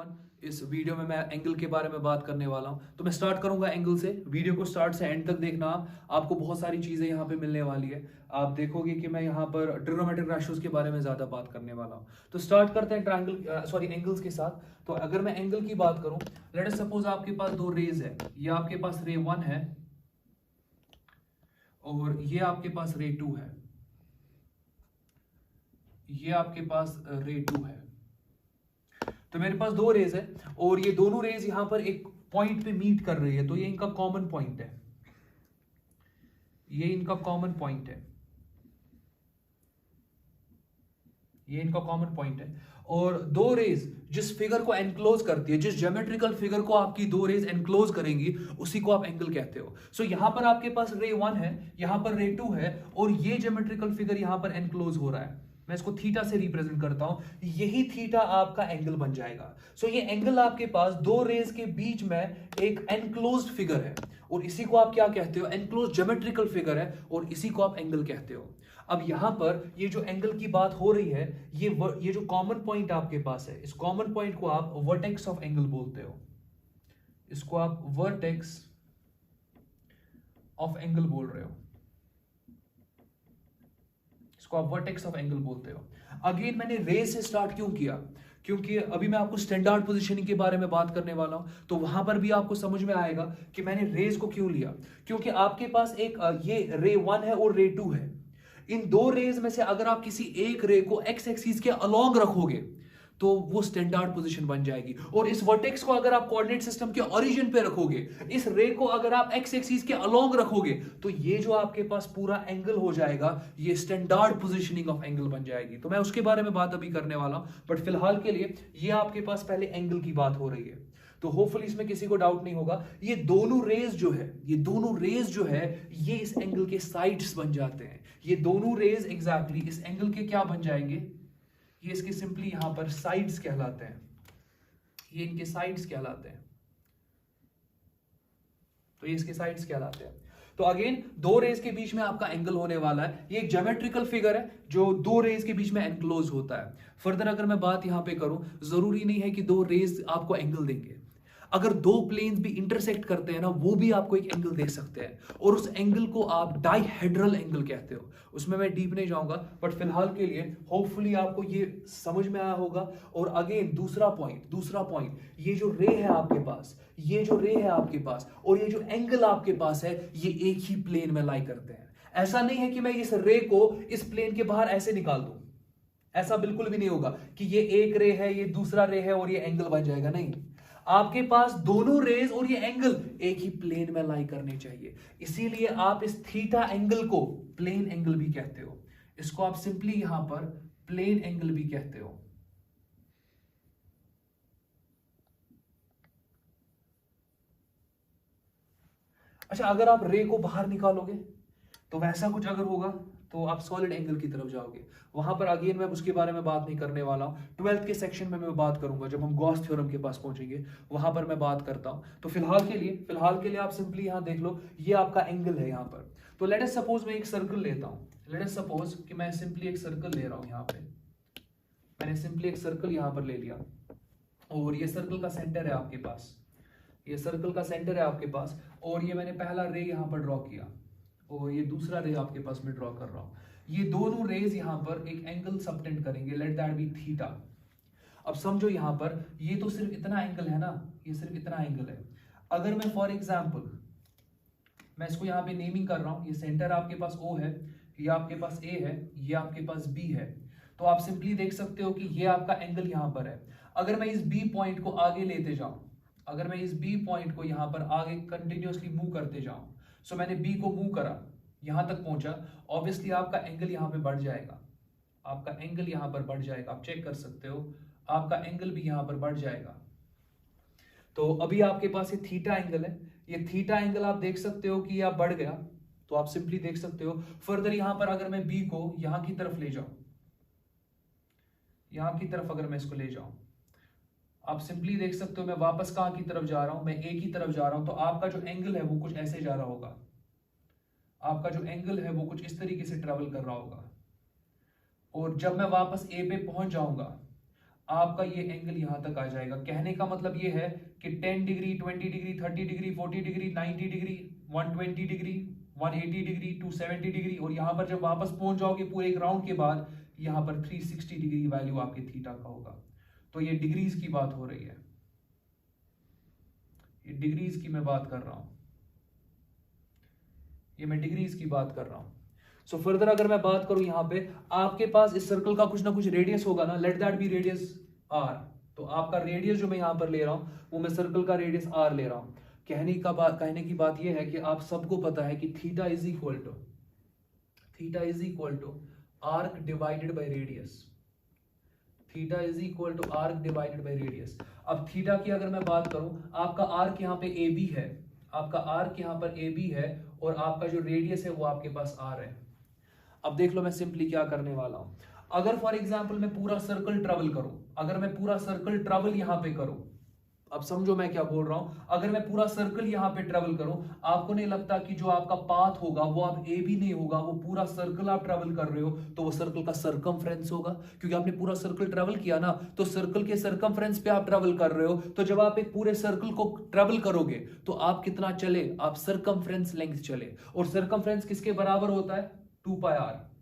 Everyone, इस video में मैं एंगल के बारे में बात करने वाला हूं। तो मैं स्टार्ट करूंगा एंगल से। वीडियो को स्टार्ट से एंड तक देखना, आपको बहुत सारी चीजें यहाँ पे मिलने वाली है। आप देखोगे कि मैं यहाँ पर ट्रिग्नोमेट्रिक रेशियोज के बारे में ज्यादा बात करने वाला हूँ। तो स्टार्ट करते हैं एंगल्स के साथ। तो अगर मैं एंगल की बात करूं, लेट अस सपोज आपके पास दो रेज है। ये आपके पास रे 1 है और ये आपके पास रे 2 है। ये आपके पास रे 2 है। तो मेरे पास दो रेज है और ये दोनों रेज यहां पर एक पॉइंट पे मीट कर रही है। तो ये इनका कॉमन पॉइंट है। ये इनका कॉमन पॉइंट है। ये इनका कॉमन पॉइंट है। और दो रेज जिस फिगर को एनक्लोज करती है, जिस ज्योमेट्रिकल फिगर को आपकी दो रेज एनक्लोज करेंगी, उसी को आप एंगल कहते हो। सो यहां पर आपके पास रे 1 है, यहां पर रे 2 है और ये ज्योमेट्रिकल फिगर यहां पर एनक्लोज हो रहा है। मैं इसको थीटा से रिप्रेजेंट करता हूं। यही थीटा आपका एंगल बन जाएगा। सो ये एंगल आपके पास दो रेज के बीच में एक एनक्लोज्ड फिगर है और इसी को आप क्या कहते हो? एनक्लोज्ड ज्योमेट्रिकल फिगर है और इसी को आप एंगल कहते हो। अब यहां पर ये जो एंगल की बात हो रही है, ये जो कॉमन पॉइंट आपके पास है, इस कॉमन पॉइंट को आप वर्टेक्स ऑफ एंगल बोलते हो। इसको आप वर्टेक्स ऑफ एंगल बोल रहे हो। इसको आप वर्टेक्स ऑफ एंगल बोलते हो। अगेन मैंने रेज से स्टार्ट क्यों किया? क्योंकि अभी मैं आपको स्टैंडर्ड पोजीशनिंग के बारे में बात करने वाला हूं। तो वहां पर भी आपको समझ में आएगा कि मैंने रेज को क्यों लिया। क्योंकि आपके पास एक ये रे 1 है और रे 2 है। इन दो रेज में से अगर आप किसी एक रे को एक्स एक्सिस के अलोंग रखोगे तो वो स्टैंडर्ड पोजीशन बन जाएगी। और इस वर्टेक्स को अगर आप कोऑर्डिनेट सिस्टम के ओरिजिन पे रखोगे, इस रे को अगर आप एक्स एक्सिस के अलोंग रखोगे, तो ये जो आपके पास पूरा एंगल हो जाएगा, ये स्टैंडर्ड पोजीशनिंग ऑफ एंगल बन जाएगी। तो मैं उसके बारे में बात अभी करने वाला हूं, बट फिलहाल के लिए ये आपके पास पहले एंगल की बात हो रही है। तो होपफुली इसमें किसी को डाउट नहीं होगा। ये दोनों रेज जो है ये इस एंगल के साइड्स बन जाते हैं। ये दोनों रेज एग्जैक्टली इस एंगल के क्या बन जाएंगे? ये इसके सिंपली यहां पर साइड्स कहलाते हैं। ये इनके साइड्स कहलाते हैं। तो ये इसके साइड्स कहलाते हैं। तो अगेन दो रेज के बीच में आपका एंगल होने वाला है। ये एक ज्योमेट्रिकल फिगर है जो दो रेज के बीच में एनक्लोज होता है। फर्दर अगर मैं बात यहां पे करूं, जरूरी नहीं है कि दो रेज आपको एंगल देंगे। अगर दो प्लेन्स भी इंटरसेक्ट करते हैं ना, वो भी आपको एक एंगल दे सकते हैं और उस एंगल को आप डाइहेड्रल एंगल कहते हो। उसमें मैं डीप नहीं जाऊंगा, बट फिलहाल के लिए होपफुली आपको ये समझ में आया होगा। और अगेन दूसरा पॉइंट, ये जो रे है आपके पास, और ये जो एंगल आपके पास है, ये एक ही प्लेन में लाई करते हैं। ऐसा नहीं है कि मैं इस रे को इस प्लेन के बाहर ऐसे निकाल दूं। ऐसा बिल्कुल भी नहीं होगा कि ये एक रे है, ये दूसरा रे है और ये एंगल बन जाएगा। नहीं, आपके पास दोनों रेज और ये एंगल एक ही प्लेन में लाई करने चाहिए। इसीलिए आप इस थीटा एंगल को प्लेन एंगल भी कहते हो। इसको आप सिंपली यहां पर प्लेन एंगल भी कहते हो। अच्छा, अगर आप रे को बाहर निकालोगे तो वैसा कुछ अगर होगा तो आप सॉलिड एंगल की तरफ जाओगे। वहां पर अगेन मैं उसके बारे में बात नहीं करने वाला हूं। 12th के सेक्शन में मैं बात करूंगा, जब हम गॉस थ्योरम के पास पहुंचेंगे वहां पर मैं बात करता हूं। तो फिलहाल के लिए आप सिंपली यहां देख लो, ये आपका एंगल है यहां पर। तो लेट अस सपोज मैं एक सर्कल लेता हूं। लेट अस सपोज कि मैं सिंपली एक सर्कल ले रहा हूं। यहां पे मैंने सिंपली एक सर्कल यहां पर ले लिया और ये सर्कल का सेंटर है आपके पास। ये सर्कल का सेंटर है आपके पास और ये मैंने पहला रे यहां पर ड्रॉ किया और ये दूसरा रे आपके पास मैं ड्रॉ कर रहा हूं। ये दोनों रेज यहां पर एक एंगल सबटेंड करेंगे, लेट दैट बी थीटा। अब समझो यहां पर ये तो सिर्फ इतना एंगल है ना, ये सिर्फ इतना एंगल है। अगर मैं फॉर एग्जांपल मैं इसको यहां पे नेमिंग कर रहा हूं, ये सेंटर आपके पास O है, ये आपके पास A है, ये आपके पास B है। तो आप सिंपली देख सकते हो कि ये आपका एंगल यहां पर है। अगर मैं इस B पॉइंट को आगे लेते जाऊं, अगर मैं इस B पॉइंट को यहां पर आगे कंटिन्यूअसली मूव करते जाऊं, सो मैंने B को मूव करा, यहां तक पहुंचा, ऑब्वियसली आपका एंगल यहां पे बढ़ जाएगा। आपका एंगल यहां पर बढ़ जाएगा, आप चेक कर सकते हो, आपका एंगल भी यहां पर बढ़ जाएगा। तो अभी आपके पास ये थीटा एंगल है। ये थीटा एंगल आप देख सकते हो कि यह बढ़ गया। तो आप सिंपली देख सकते हो फर्दर यहां पर अगर मैं B को यहां की तरफ ले जाऊं, यहां की तरफ अगर मैं इसको ले जाऊं, आप सिंपली देख सकते हो मैं वापस कहां की तरफ जा रहा हूं, मैं A की तरफ जा रहा हूं। तो आपका जो एंगल है वो कुछ ऐसे जा रहा होगा। आपका जो एंगल है वो कुछ इस तरीके से ट्रेवल कर रहा होगा। और जब मैं वापस A पे पहुंच जाऊंगा, आपका ये एंगल यहां तक आ जाएगा। कहने का मतलब ये है कि 10 degree, 20 degree, 30 degree, 40 degree, 90 degree, 120 degree, 180 degree, 270 degree, और यहां पर जब वापस पहुंच जाओगे पूरे एक राउंड के बाद, यहां पर 360 डिग्री वैल्यू आपके थीटा का होगा। तो ये डिग्रीज की बात हो रही है, ये डिग्रीज की मैं बात कर रहा हूं, ये मैं डिग्रीज की बात कर रहा हूं। सो फर्दर अगर मैं बात करूं, यहां पे आपके पास इस सर्कल का कुछ ना कुछ रेडियस होगा ना, let that be radius R. तो आपका रेडियस जो मैं यहां पर ले रहा हूं वो मैं सर्कल का रेडियस आर ले रहा हूं। कहने की बात यह है कि आप सबको पता है कि theta is equal to arc divided by radius. Theta is equal to arc divided by radius. अब थीटा की अगर मैं बात करूं, आपका आर्क यहां पे ए बी है, आपका आर्क यहां पर ए बी है, और आपका जो रेडियस है वो आपके पास आर है। अब देख लो मैं सिंपली क्या करने वाला हूं। अगर फॉर एग्जांपल मैं पूरा सर्कल ट्रेवल करूं, अगर मैं पूरा सर्कल ट्रेवल यहां पे करूं, अब समझो मैं क्या बोल रहा हूं, अगर मैं पूरा सर्कल यहां पे ट्रेवल करूं, आपको नहीं लगता कि जो आपका पाथ होगा वो आप ए भी नहीं होगा, वो पूरा सर्कल आप ट्रेवल कर रहे हो, तो वो सर्कल का सरकमफ्रेंस होगा, क्योंकि आपने पूरा सर्कल ट्रेवल किया ना, तो सर्कल के सरकमफ्रेंस पे आप ट्रेवल कर रहे हो। तो जब आप एक पूरे सर्कल को ट्रेवल करोगे तो आप कितना चले, आप सरकमफ्रेंस लेंथ चले, और सरकमफ्रेंस किसके बराबर होता है, 2 पाई आर।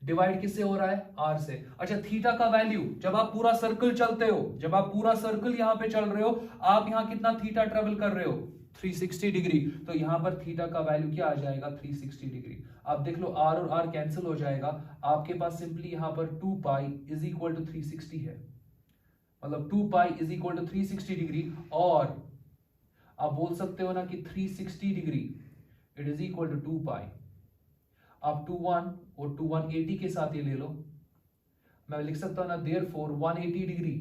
डिवाइड किससे हो रहा है, आर से। अच्छा, थीटा का वैल्यू जब आप पूरा सर्कल चलते हो, जब आप पूरा सर्कल यहां पे चल रहे हो, आप यहां कितना थीटा ट्रेवल कर रहे हो, 360 डिग्री। तो यहां पर थीटा का वैल्यू क्या आ जाएगा, 360 डिग्री। आप देख लो आर और आर कैंसिल हो जाएगा, आपके पास सिंपली यहां पर 2 पाई इज इक्वल टू 360 है, मतलब 2 pi is equal to 360 degree. और आप बोल सकते हो ना कि 360 degree it is equal to 2 pi. आप 21 और 180 के साथ ये ले लो, मैं लिख सकता हूं ना, therefore 180 degree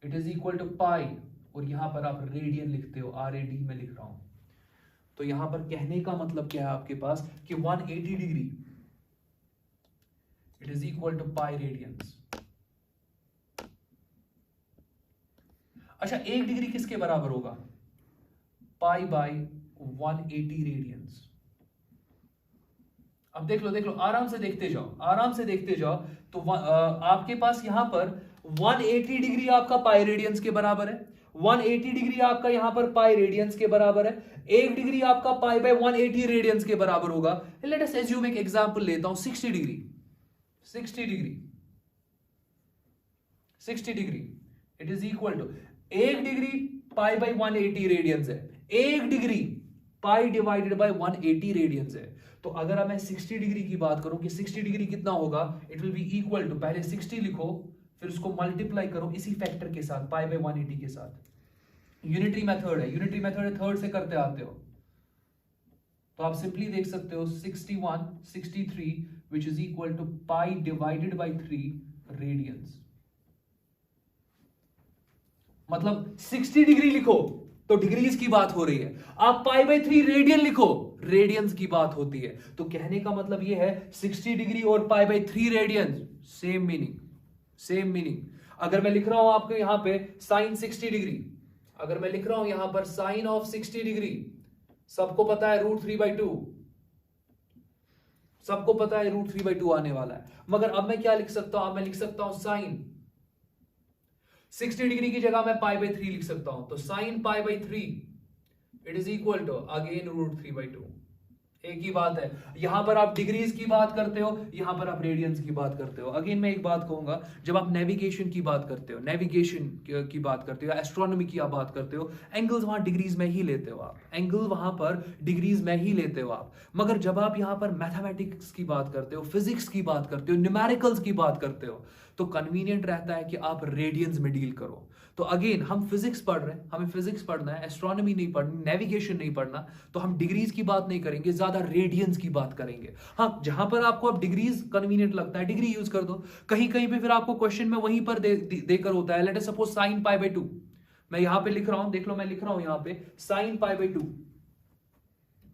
it is equal to pi, और यहां पर आप रेडियन लिखते हो, RAD में लिख रहा हूं। तो यहां पर कहने का मतलब क्या है आपके पास कि 180 degree it is equal to pi radians. अच्छा, 1 डिग्री किसके बराबर होगा, पाई बाय 180 रेडियंस। अब देख लो आराम से देखते जाओ। तो आपके पास यहां पर 180 डिग्री आपका पाई रेडियंस के बराबर है, 180 डिग्री आपका यहां पर पाई रेडियंस के बराबर है, 1 डिग्री आपका पाई बाय 180 रेडियंस के बराबर होगा। लेट अस एज्यूम एक एग्जांपल लेता हूं, 60 degree it is equal to 1 degree pi by 180 radians है, 1 degree pi divided by 180 radians है। तो अगर मैं 60 डिग्री की बात करूं कि 60 डिग्री कितना होगा, it will be equal to, पहले 60 लिखो फिर उसको मल्टीप्लाई करो इसी फैक्टर के साथ, पाई बाय 180 के साथ। यूनिटरी मेथड है, थर्ड से करते आते हो, तो आप सिंपली देख सकते हो 61 63 which is equal to pi divided by 3 radians. मतलब 60 डिग्री लिखो तो डिग्रीज की बात हो रही है, आप पाई बाय 3 रेडियन लिखो, रेडियंस की बात होती है। तो कहने का मतलब यह है 60 डिग्री और पाई बाय 3 रेडियन सेम मीनिंग। अगर मैं लिख रहा हूं आपको यहां पे साइन 60 डिग्री, अगर मैं लिख रहा हूं यहां पर साइन ऑफ 60 डिग्री, सबको पता है √3/2, सबको पता है √3/2 आने वाला है। मगर अब मैं क्या लिख सकता हूं, अब मैं लिख सकता हूं साइन 60 डिग्री की जगह मैं पाई बाय 3 लिख सकता हूं, तो sine pi by 3 it is equal to again √3/2। एक ही बात है, यहां पर आप डिग्रीज की बात करते हो, यहां पर आप रेडियंस की बात करते हो। अगेन मैं एक बात कहूंगा, जब आप नेविगेशन की बात करते हो, एस्ट्रोनॉमी की आप बात करते हो, एंगल्स वहां डिग्रीज में ही लेते हो आप, एंगल वहां पर डिग्रीज में ही लेते हो आप। मगर जब आप यहां पर मैथमेटिक्स की बात करते हो, फिजिक्स की बात करते हो, न्यूमेरिकल्स की बात करते हो, तो कन्वीनियंट रहता है कि आप रेडियंस में डील करो। तो अगेन हम फिजिक्स पढ़ रहे हैं, हमें फिजिक्स पढ़ना है, एस्ट्रोनॉमी नहीं पढ़नी, नेविगेशन नहीं पढ़ना, तो हम डिग्रीज की बात नहीं करेंगे, ज्यादा रेडियंस की बात करेंगे। हाँ, जहां पर आपको अब डिग्रीज कन्वीनियंट लगता है डिग्री यूज कर दो, कहीं कहीं पे फिर आपको क्वेश्चन में वहीं पर देकर होता है, let us suppose sign pi bye 2, मैं यहां पे लिख रहा हूं, देख लो मैं लिख रहा हूं यहां पे साइन पाई बाय 2,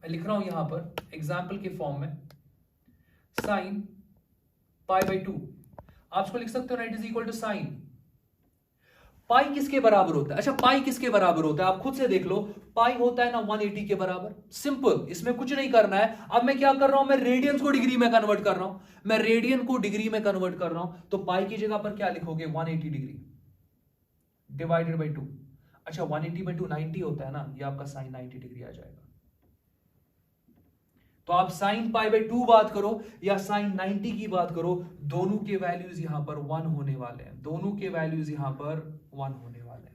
मैं लिख रहा हूं यहां पर एग्जाम्पल के फॉर्म में साइन पाई बाय 2, आप इसको लिख सकते हो ना, it is equal to sine pi किसके बराबर होता है? अच्छा, पाई किसके बराबर होता है आप खुद से देख लो। पाई होता है ना 180 के बराबर। सिंपल, इसमें कुछ नहीं करना है। अब मैं क्या कर रहा हूं, मैं रेडियंस को डिग्री में कन्वर्ट कर रहा हूं, मैं रेडियन को डिग्री में कन्वर्ट कर रहा हूं। तो पाई की जगह पर क्या लिखोगे, 180 डिग्री डिवाइडेड बाई 2। अच्छा, 180 बाई 2 90 होता है ना, ये आपका साइन 90 डिग्री आ जाएगा। तो आप साइन पाई बाई 2 बात करो या साइन 90 की बात करो, दोनों के वैल्यूज यहां पर 1 होने वाले हैं, दोनों के वैल्यूज यहां पर 1 होने वाले हैं।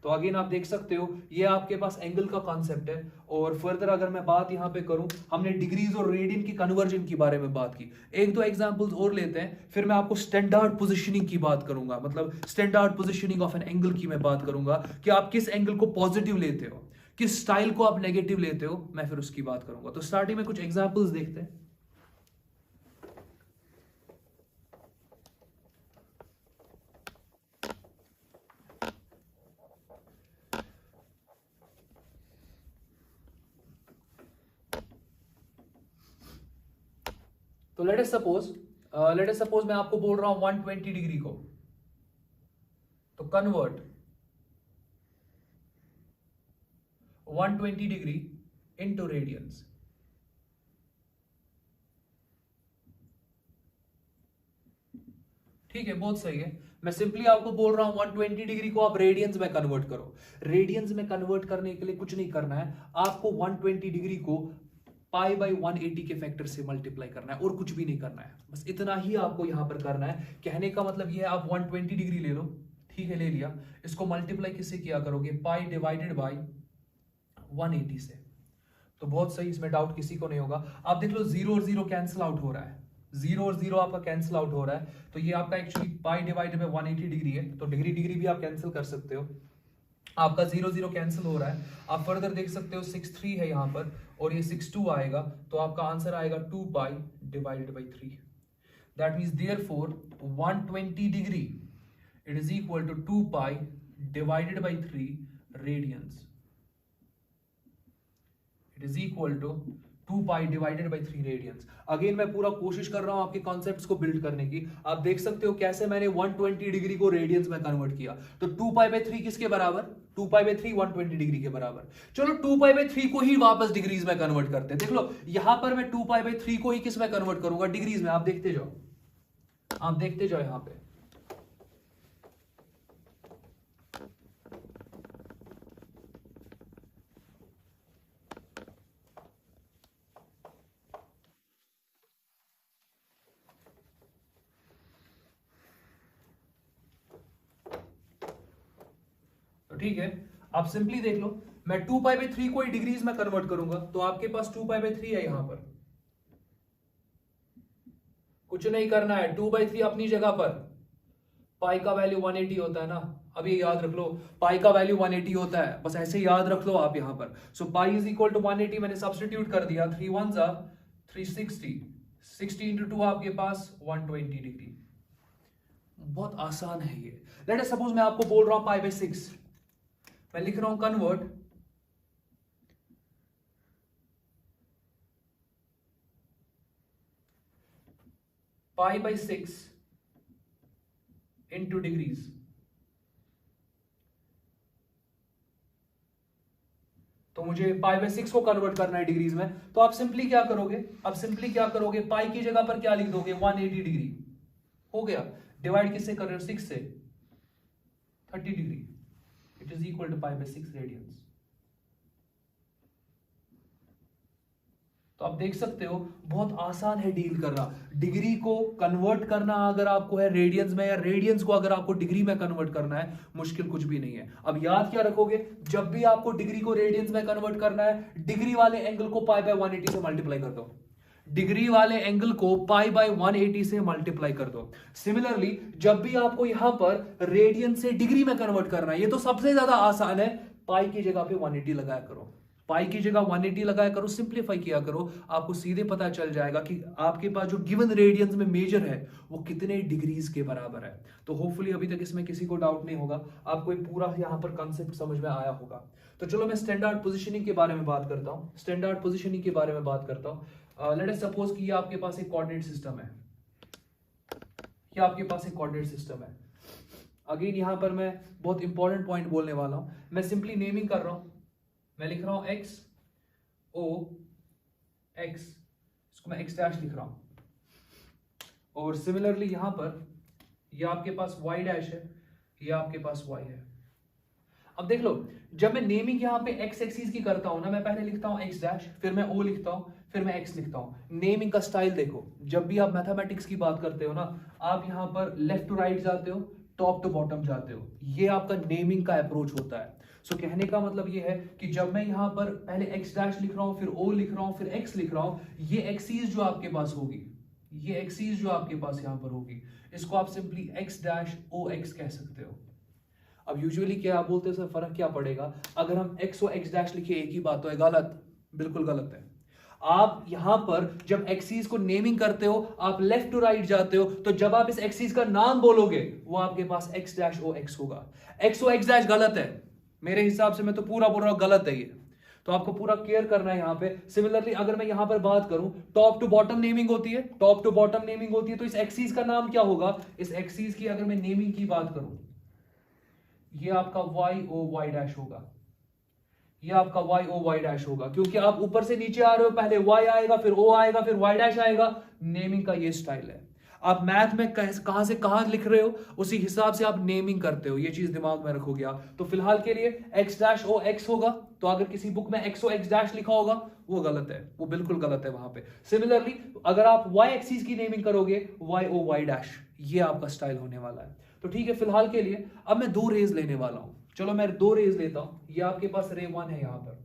तो अगेन आप देख सकते हो, ये आपके पास एंगल का कॉन्सेप्ट है। और फर्दर अगर मैं बात यहां पे करूं, हमने डिग्रीज और रेडियन की कन्वर्जन के बारे में बात की। एक दो एग्जांपल्स और लेते हैं, फिर मैं आपको स्टैंडर्ड पोजीशनिंग की बात करूंगा, मतलब standard positioning of an angle की मैं बात करूंगा कि आप किस एंगल को पॉजिटिव लेते हो, किस स्टाइल को आप नेगेटिव लेते हो, मैं फिर उसकी बात करूंगा। तो स्टार्टिंग में कुछ एग्जांपल्स देखते हैं। तो लेट अस सपोज मैं आपको बोल रहा हूं 120 डिग्री को, तो कन्वर्ट 120 डिग्री इनटू रेडियंस। ठीक है, बहुत सही है। मैं सिंपली आपको बोल रहा हूं 120 डिग्री को आप रेडियंस में कन्वर्ट करो। रेडियंस में कन्वर्ट करने के लिए कुछ नहीं करना है, आपको 120 डिग्री को पाई बाई 180 के फैक्टर से मल्टीप्लाई करना है और कुछ भी नहीं करना है, बस इतना ही आपको यहां पर करना है। कहने का मतलब यह है, आप 120 डिग्री ले लो, ठीक है, ले लिया, इसको मल्टीप्लाई किससे किया करोगे, पाई डिवाइडेड बाई 180 से। तो बहुत सही, इसमें डाउट किसी को नहीं होगा। आप देख लो 0 और 0 कैंसिल आउट हो रहा है, 0 और 0 आपका कैंसिल आउट हो रहा है। तो ये आपका actually pi divided by 180 degree है, तो डिग्री डिग्री भी आप कैंसिल कर सकते हो। आपका 0 0 कैंसिल हो रहा है। आप फर्दर देख सकते हो 6 3 है यहाँ पर, और ये 6 2 आएगा, तो आपका आंसर आएगा 2 pi divided by 3। That means therefore 120 degree it is equal to 2 pi divided by 3 radians. It is equal to 2 pi divided by 3 radians. Again मैं पूरा कोशिश कर रहा हूं आपके कॉन्सेप्ट्स को बिल्ड करने की। आप देख सकते हो कैसे मैंने 120 डिग्री को रेडियंस में कन्वर्ट किया। तो 2 पाई बाई 3 किसके बराबर, 2 पाई बाई 3 120 डिग्री के बराबर। चलो 2 पाई बाई 3 को ही वापस डिग्रीज में कन्वर्ट करते हैं। देख लो यहां पर मैं 2 पाई बाई 3 को ही किस में कन्वर्ट करूंगा, डिग्रीज में। आप देखते जाओ, आप देखते जाओ यहां पे। ठीक है, आप सिंपली देख लो, मैं 2 पाई बाई 3 को ही डिग्रीज में कन्वर्ट करूंगा, तो आपके पास 2 पाई बाई 3 है यहां पर। कुछ नहीं करना है, 2 बाई 3 अपनी जगह पर। पाई का वैल्यू 180 होता है ना, अब ये याद रख लो, पाई का वैल्यू 180 होता है, बस ऐसे याद रख लो आप यहां पर। सो पाई इज इक्वल टू 180 मैंने सब्स्टिट्यूट कर दिया, 3 1 जा 360, 60 इंटू 2 आपके पास 120 डिग्री। बहुत आसान है ये। लेट अस सपोज मैं आपको बोल रहा हूं पाई बाई 6, मैं लिख रहा हूं convert pi by 6 into degrees. तो मुझे पाई बाई 6 को कन्वर्ट करना है डिग्रीज में। तो आप सिंपली क्या करोगे, पाई की जगह पर क्या लिख दोगे, 180 डिग्री हो गया। डिवाइड किससे कर रहे हो, 6 से, 30 degree. It is equal to pi by 6 radians. तो आप देख सकते हो बहुत आसान है डील करना। डिग्री को कन्वर्ट करना अगर आपको है रेडियंस में, या रेडियंस को अगर आपको डिग्री में कन्वर्ट करना है, मुश्किल कुछ भी नहीं है। अब याद क्या रखोगे, जब भी आपको डिग्री को रेडियंस में कन्वर्ट करना है, डिग्री वाले एंगल को पाई बाय 180 से मल्टीप्लाई कर दो। डिग्री वाले एंगल को पाई बाय 180 से मल्टीप्लाई कर दो। सिमिलरली जब भी आपको यहां पर रेडियंस से डिग्री में कन्वर्ट करना है, ये तो सबसे ज्यादा आसान है, पाई की जगह पे 180 लगाया करो। पाई की जगह 180 लगाया करो, सिंप्लीफाई किया करो, आपको सीधे पता चल जाएगा कि आपके पास जो गिवन रेडियंस में मेजर है वो कितने डिग्रीज के बराबर है। तो होपफुली अभी तक इसमें किसी को डाउट नहीं होगा, आपको एक पूरा यहां पर कॉन्सेप्ट समझ में आया होगा। तो चलो मैं स्टैंडर्ड पोजीशनिंग के बारे में बात करता हूं। स्टैंडर्ड पोजीशनिंग के बारे में बात करता हूं। लेट अस सपोज कि ये आपके पास एक कोऑर्डिनेट सिस्टम है, ये आपके पास एक कोऑर्डिनेट सिस्टम है। अगेन यहां पर मैं बहुत इंपॉर्टेंट पॉइंट बोलने वाला हूं, मैं सिंपली नेमिंग कर रहा हूं, मैं लिख रहा हूं एक्स ओ एक्स, इसको मैं एक्स डैश लिख रहा हूं, और सिमिलरली यहां पर ये आपके पास वाई डैश है, ये आपके पास वाई है। अब देख लो, जब मैं नेमिंग यहां पे एक्स एक्सिस की करता हूं ना, मैं पहले लिखता हूं एक्स डैश, फिर मैं ओ लिखता हूं, फिर मैं एक्स लिखता हूं। नेमिंग का स्टाइल देखो, जब भी आप मैथमेटिक्स की बात करते हो ना, आप यहां पर लेफ्ट टू राइट जाते हो, टॉप टू बॉटम जाते हो, ये आपका नेमिंग का अप्रोच होता है। सो कहने का मतलब ये है कि जब मैं यहां पर पहले एक्स डैश लिख रहा हूं, फिर ओ लिख रहा हूं, फिर एक्स लिख रहा हूं, ये एक्सिस जो आपके पास होगी, ये एक्सिस जो आपके पास यहां पर होगी, इसको आप simply x dash O x कह सकते हो। अब यूजुअली क्या आप बोलते हैं सर फर्क क्या पड़ेगा अगर हम एक्स और एक्स डैश लिखे, एक ही बात तो है? गलत, बिल्कुल गलत है। आप यहां पर जब एक्सिस को नेमिंग करते हो, आप लेफ्ट टू राइट जाते हो, तो जब आप इस एक्सिस का नाम बोलोगे वो आपके पास एक्स डैश ओ एक्स होगा। एक्स ओ एक्स डैश गलत है मेरे हिसाब से, मैं तो पूरा बोल रहा हूं गलत है ये, तो आपको पूरा केयर करना है यहां पे। सिमिलरली अगर मैं यहां पर बात करूं, टॉप टू बॉटम नेमिंग होती है, टॉप टू बॉटम नेमिंग होती है, तो इस एक्सिस का नाम क्या होगा? इस एक्सिस की अगर मैं नेमिंग की बात करूं, ये आपका वाई ओ वाई डैश होगा, ये आपका वाई ओ वाई डैश होगा, क्योंकि आप ऊपर से नीचे आ रहे हो, पहले वाई आएगा, फिर ओ आएगा, फिर वाई डैश आएगा। नेमिंग का ये स्टाइल है। आप मैथ में कहां से कहां लिख रहे हो, उसी हिसाब से आप नेमिंग करते हो, ये चीज दिमाग में रखोगे आप। तो फिलहाल के लिए एक्स डैश ओ एक्स होगा, तो अगर किसी बुक में एक्स ओ एक्स डैश लिखा होगा वो गलत है, वो बिल्कुल गलत है वहां पे। सिमिलरली अगर आप वाई एक्सिस की नेमिंग करोगे, वाई ओ वाई डैश, ये आपका स्टाइल होने वाला है। तो ठीक है, फिलहाल के लिए अब मैं 2 रेज लेने वाला हूं। चलो मैं 2 रेज लेता हूं। ये आपके पास रे 1 है यहां पर,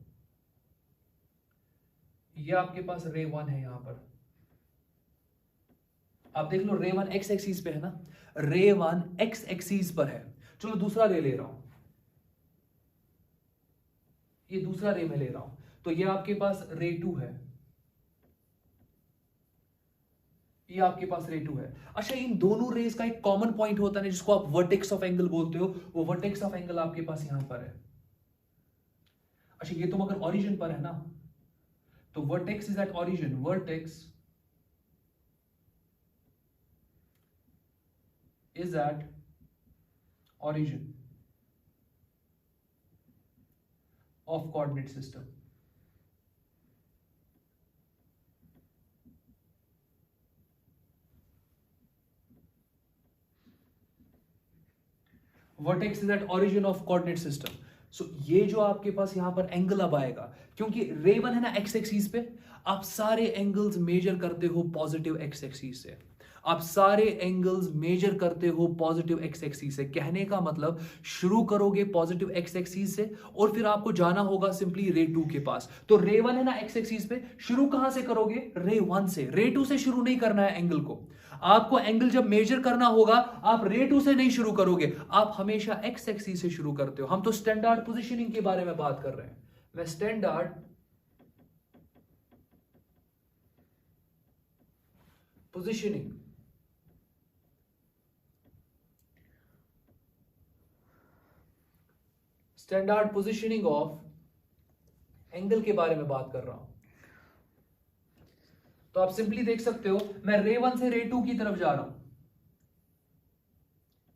ये आपके पास रे 1 है यहां पर। आप देख लो रे 1 एक्स एक्सिस पे है ना, रे 1 एक्स एक्सिस पर है। चलो दूसरा रे ले रहा हूं, ये दूसरा रे में ले रहा हूं, तो ये आपके पास रे 2 है, ये आपके पास रे 2 है। अच्छा, इन दोनों रेज का एक कॉमन पॉइंट होता है जिसको आप वर्टेक्स ऑफ एंगल बोलते हो, वो वर्टेक्स ऑफ एंगल आपके पास यहां पर है। अच्छा, ये तो मगर ओरिजिन पर है ना, तो vertex is at origin, vertex is at origin of coordinate system. Vertex is at origin of coordinate system. So ये जो आपके पास यहां पर एंगल अब आएगा, क्योंकि रे 1 है ना एक्स एक्सिस पे, आप सारे एंगल्स मेजर करते हो पॉजिटिव एक्स एक्सिस से, आप सारे एंगल्स मेजर करते हो पॉजिटिव एक्स एक्सिस से। कहने का मतलब शुरू करोगे पॉजिटिव एक्स एक्सिस से, और फिर आपको जाना होगा सिंपली रे 2 के पास। तो रे 1 है ना एक्स एक्सिस पे, शुरू कहां से करोगे? रे 1 से। रे 2 से शुरू नहीं करना है एंगल को। आपको एंगल जब मेजर करना होगा, आप रे 2 से नहीं शुरू करोगे, आप हमेशा एक्स एक्सिस से शुरू करते हो। हम तो स्टैंडर्ड पोजीशनिंग के बारे में बात कर रहे हैं। मैं standard positioning, standard positioning of angle के बारे में बात कर रहा हूं। तो आप सिंपली देख सकते हो, मैं रे 1 से रे 2 की तरफ जा रहा हूं,